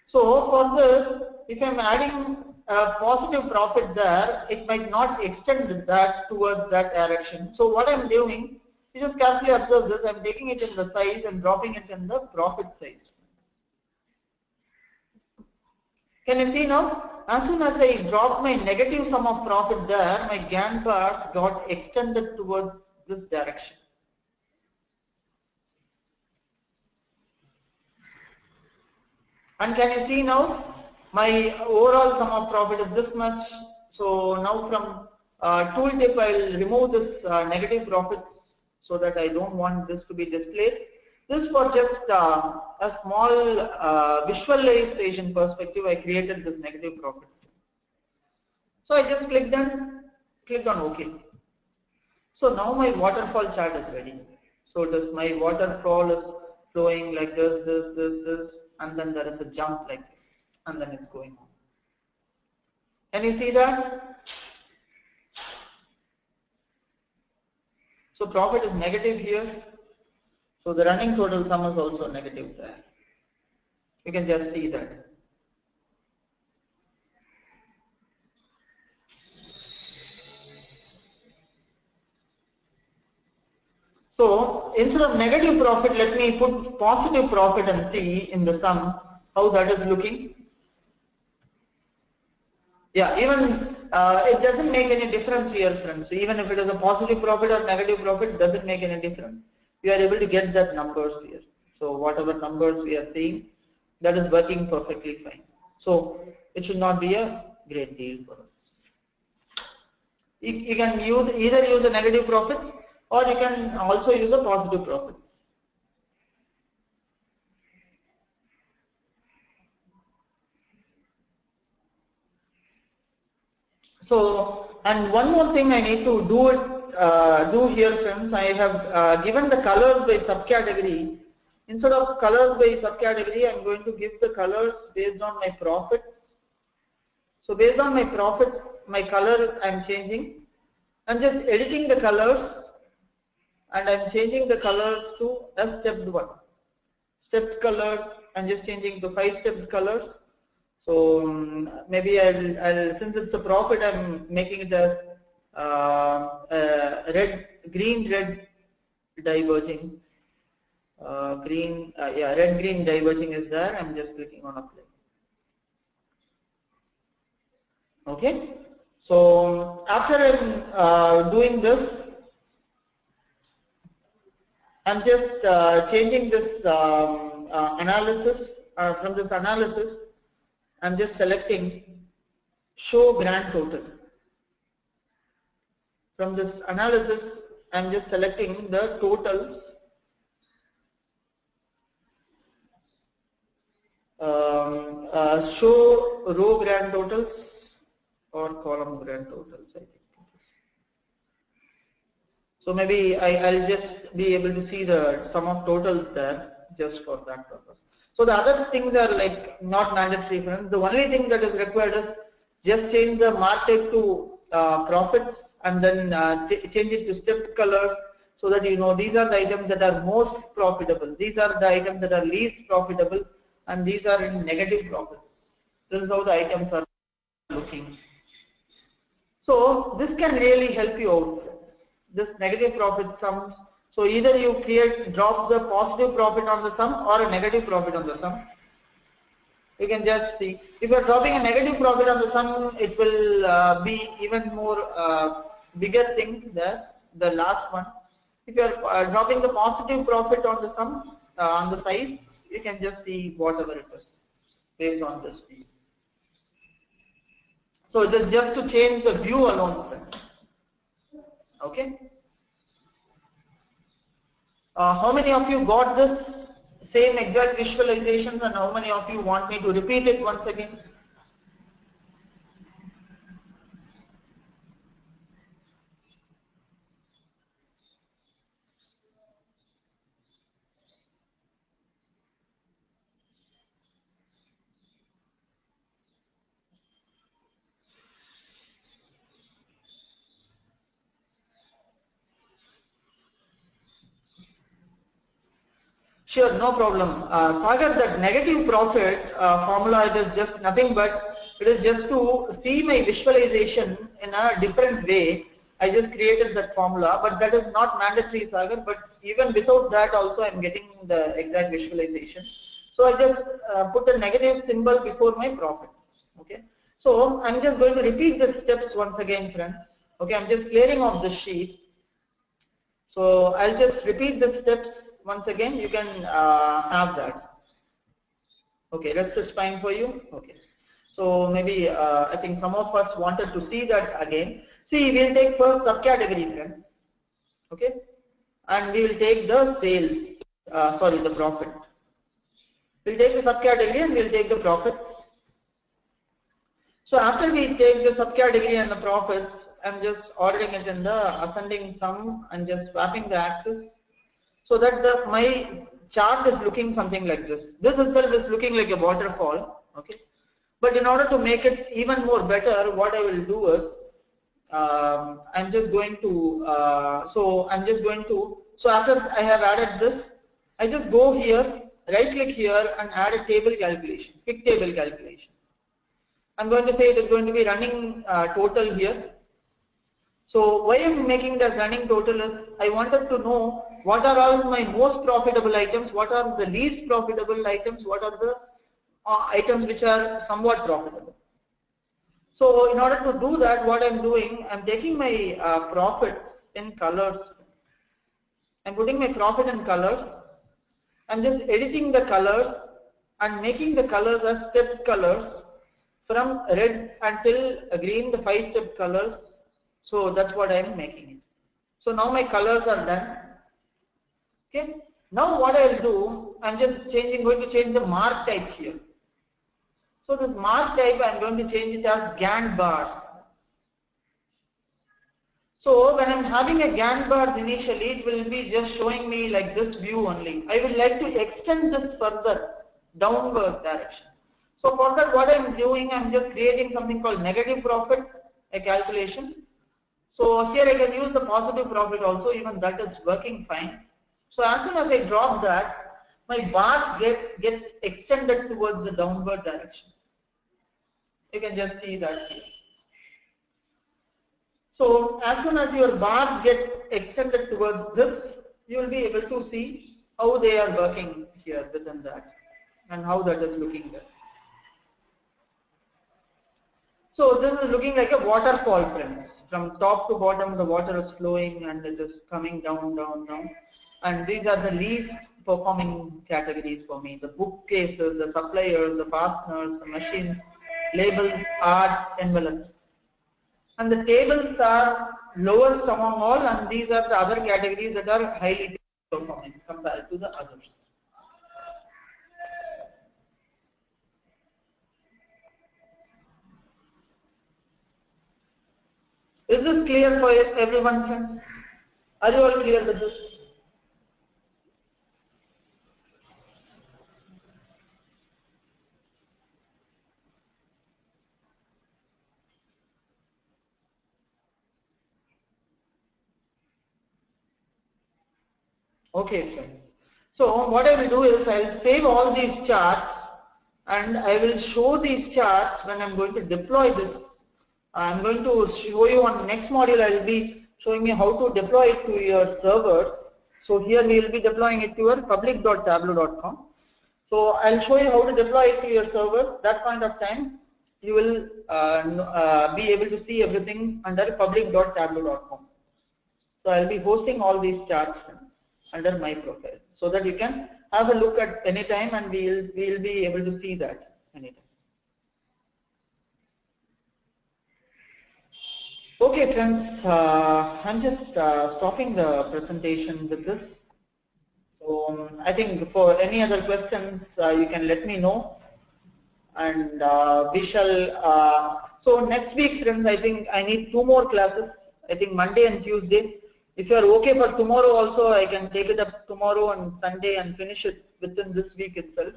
So for this, if I am adding a positive profit there, it might not extend that towards that direction. So what I am doing, you just carefully observe this, I am taking it in the size and dropping it in the profit size. Can you see now? As soon as I drop my negative sum of profit there, my Gantt bars got extended towards this direction. And can you see now? My overall sum of profit is this much. So now from tooltip I will remove this negative profit so that I don't want this to be displayed. This for just a small visualization perspective, I created this negative profit. So I just clicked on OK. So now my waterfall chart is ready. So my waterfall is flowing like this, and then there is a jump like this, and then it's going on. Can you see that? So profit is negative here. So the running total sum is also negative there. You can just see that. So instead of negative profit, let me put positive profit and see in the sum how that is looking. Yeah, even it doesn't make any difference here, friends. Even if it is a positive profit or negative profit, it doesn't make any difference. We are able to get that numbers here. So whatever numbers we are seeing, that is working perfectly fine. So it should not be a great deal for us. You can either use a negative profit or you can also use a positive profit. So, and one more thing I need to do here, friends. I have given the colors by subcategory. Instead of colors by subcategory, I'm going to give the colors based on my profit. So based on my profit, my color I'm changing. I'm just editing the colors and I'm changing the colors to a stepped one. Stepped colors, I'm just changing to 5 stepped colors. So maybe I'll since it's a profit, I'm making it as green red diverging. Red green diverging is there. I'm just clicking on apply. Okay. So after I'm doing this, I'm just changing this analysis. From this analysis, I'm just selecting show grand total. From this analysis, I'm just selecting the totals. Show row grand totals or column grand totals, I think. So maybe I'll just be able to see the sum of totals there just for that purpose. So the other things are like not mandatory, friends. The only thing that is required is just change the mark type to profit and then change it to stepped colors so that you know these are the items that are most profitable. These are the items that are least profitable and these are in negative profit. This is how the items are looking. So this can really help you out. This negative profit sums. So either you drop the positive profit on the sum or a negative profit on the sum. You can just see. If you are dropping a negative profit on the sum, it will be even more bigger thing there, the last one. If you are dropping the positive profit on the sum, on the size, you can just see whatever it is based on this view. So it is just to change the view alone, friends. Okay. How many of you got this same exact visualizations and how many of you want me to repeat it once again? Sure, no problem. Sagar, that negative profit formula, it is just nothing but it is just to see my visualization in a different way. I just created that formula, but that is not mandatory, Sagar. But even without that, also I'm getting the exact visualization. So I just put a negative symbol before my profit. Okay. So I'm just going to repeat the steps once again, friends. Okay, I'm just clearing off the sheet. So I'll just repeat the steps once again. You can have that. Okay, rest is fine for you. Okay. So maybe I think some of us wanted to see that again. See, we'll take first subcategory, friends. Okay, and we will take the sales. The profit. We'll take the subcategory and we'll take the profit. So after we take the subcategory and the profits, I'm just ordering it in the ascending sum and just swapping the axis so that my chart is looking something like this. This itself is looking like a waterfall. Okay, but in order to make it even more better, what I will do is I'm just going to so after I have added this, I just go here right click here and add a table calculation, quick table calculation. I'm going to say it is going to be running total here. So why I'm making the running total is I wanted to know what are all my most profitable items, what are the least profitable items, what are the items which are somewhat profitable. So in order to do that, what I'm doing, I'm taking my profit in colors. I'm putting my profit in colors. I'm just editing the colors and making the colors as step colors from red until green, the 5 step colors. So that's what I'm making it. So now my colors are done. Okay. Now what I'll do, I'm just going to change the mark type here. So this mark type I'm going to change it as Gantt bars. So when I'm having a Gantt bars initially, it will be just showing me like this view only. I would like to extend this further downward direction. So for that what I'm doing, I'm just creating something called negative profit, a calculation. So here I can use the positive profit also, even that is working fine. So as soon as I drop that, my bar gets extended towards the downward direction. You can just see that here. So as soon as your bars get extended towards this, you will be able to see how they are working here within that and how that is looking there. So this is looking like a waterfall, friends. From top to bottom the water is flowing and it is coming down, down, down. And these are the least performing categories for me. The bookcases, the suppliers, the fasteners, the machines, labels, art, envelopes. And the tables are lowest among all, and these are the other categories that are highly performing compared to the others. Is this clear for everyone, friends? Are you all clear with this? Okay, friends. So what I will do is I will save all these charts and I will show these charts when I'm going to deploy this. I'm going to show you on next module. I will be showing you how to deploy it to your server. So here we will be deploying it to your public.tableau.com. So I'll show you how to deploy it to your server. That point of time, you will be able to see everything under public.tableau.com. So I'll be hosting all these charts under my profile, so that you can have a look at any time, and we'll be able to see that anytime. Okay, friends, I'm just stopping the presentation with this. So I think for any other questions, you can let me know, and we shall. So next week, friends, I think I need 2 more classes. I think Monday and Tuesday. If you are okay for tomorrow also, I can take it up tomorrow and Sunday and finish it within this week itself.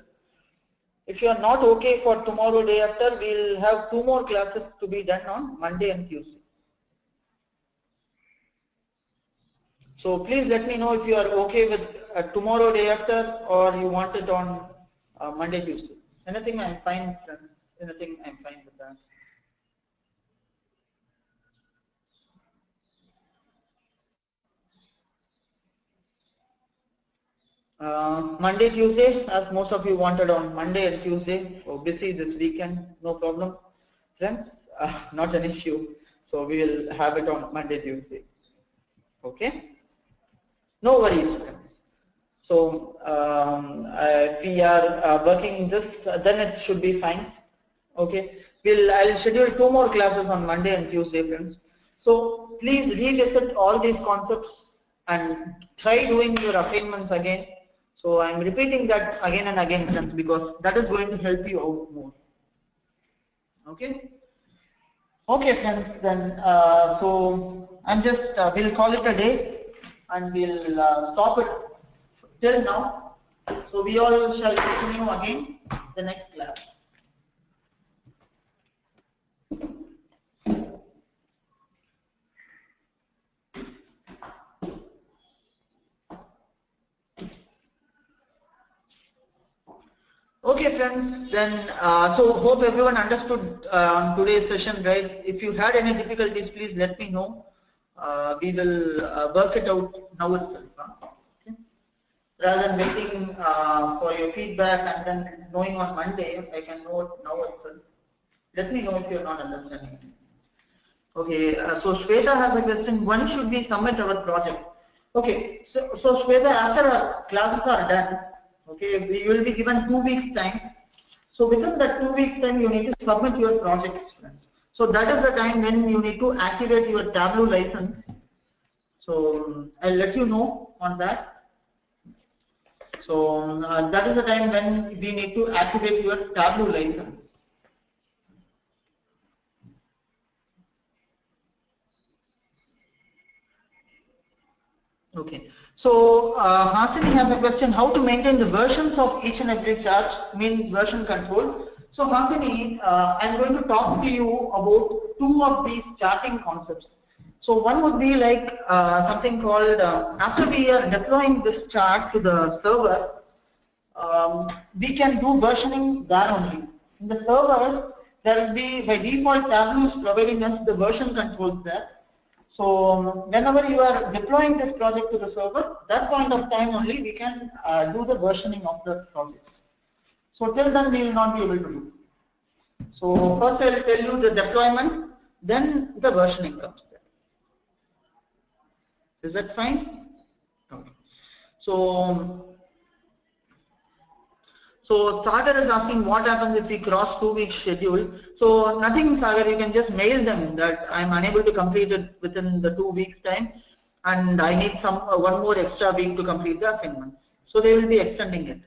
If you are not okay for tomorrow, day after, we'll have 2 more classes to be done on Monday and Tuesday. So please let me know if you are okay with tomorrow, day after, or you want it on Monday, Tuesday. Anything I'm fine, friends. Anything I'm fine with that. Monday, Tuesday, as most of you wanted on Monday and Tuesday. So busy this weekend, no problem, friends. Not an issue. So we will have it on Monday, Tuesday. Okay. No worries, friends. So if we are working this, then it should be fine. Okay. I'll schedule 2 more classes on Monday and Tuesday, friends. So please revisit all these concepts and try doing your assignments again. So I'm repeating that again and again, friends, because that is going to help you out more. Okay. Okay, friends. Then so I'm just we'll call it a day, and we'll stop it till now. So we all shall continue again the next class. Okay friends, then so hope everyone understood on today's session, right? If you had any difficulties, please let me know. We will work it out now itself. Okay? Rather than waiting for your feedback and then knowing on Monday, I can know it now itself. Let me know if you're not understanding. Okay, so Shweta has a question, when should we submit our project? Okay, so Shweta, after our classes are done, okay, we will be given 2 weeks time. So within that 2 weeks time, you need to submit your project. So that is the time when you need to activate your Tableau license. So I'll let you know on that. So that is the time when we need to activate your Tableau license. Okay. So Hasini has a question, how to maintain the versions of each and every chart, means version control. So Hasini, I'm going to talk to you about 2 of these charting concepts. So one would be like something called, after we are deploying this chart to the server, we can do versioning there only. In the server, there will be, by default, Tableau is providing us the version controls there. So whenever you are deploying this project to the server, that point of time only we can do the versioning of the project. So till then we will not be able to do. So first I will tell you the deployment, then the versioning comes there. Is that fine? Okay. So Sagar is asking what happens if we cross 2 weeks schedule. So nothing, Sagar, you can just mail them that I am unable to complete it within the 2 weeks time and I need some one more extra week to complete the assignment. So they will be extending it.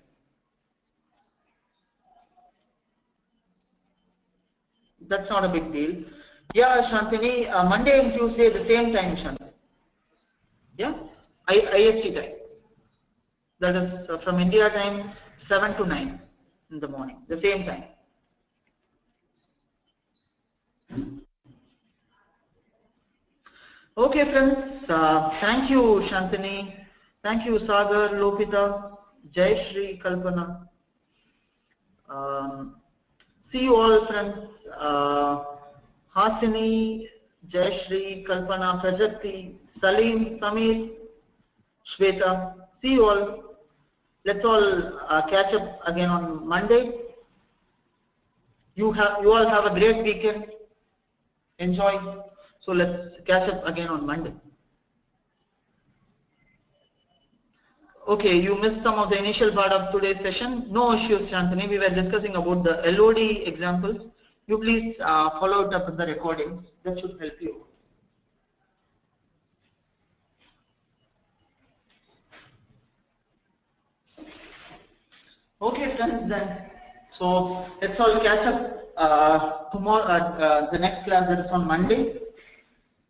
That's not a big deal. Yeah, Shantini, Monday and Tuesday the same time, Shantini. Yeah, IST time. That is from India time 7 to 9 in the morning, the same time. Okay friends, thank you Shantini, thank you Sagar, Lopita, Jai Shri, Kalpana. See you all friends, Hasini, Jai Shri, Kalpana, Prajakti, Salim, Samir, Shweta. See you all. Let's all catch up again on Monday. You all have a great weekend. Enjoy. So let's catch up again on Monday. Okay, you missed some of the initial part of today's session. No issues, Shantini. We were discussing about the LOD examples. You please follow it up with the recordings. That should help you. Okay, friends, then. So let's all catch up tomorrow, the next class that is on Monday.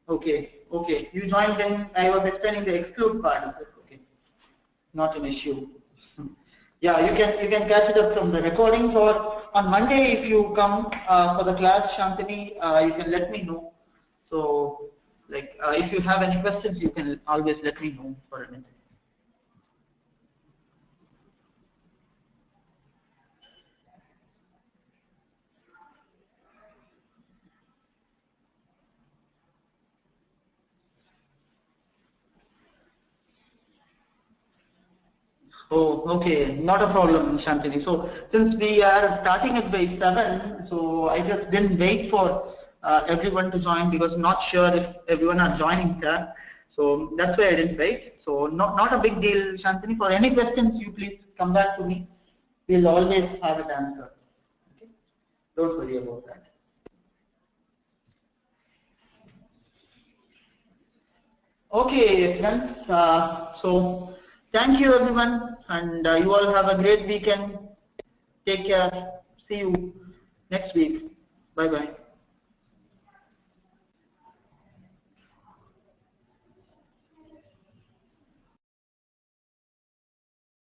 Okay, okay. You joined when I was explaining the exclude part. Okay, not an issue. Yeah, you can catch it up from the recordings, or on Monday if you come for the class, Shantini, you can let me know. So, like, if you have any questions, you can always let me know for anything. Oh, okay, not a problem, Shantini. So since we are starting it by 7, so I just didn't wait for everyone to join because not sure if everyone are joining there. So that's why I didn't wait. So not a big deal, Shantini. For any questions, you please come back to me. We'll always have it answered. Okay? Don't worry about that. Okay, friends. So thank you everyone, and you all have a great weekend. Take care. See you next week. Bye bye.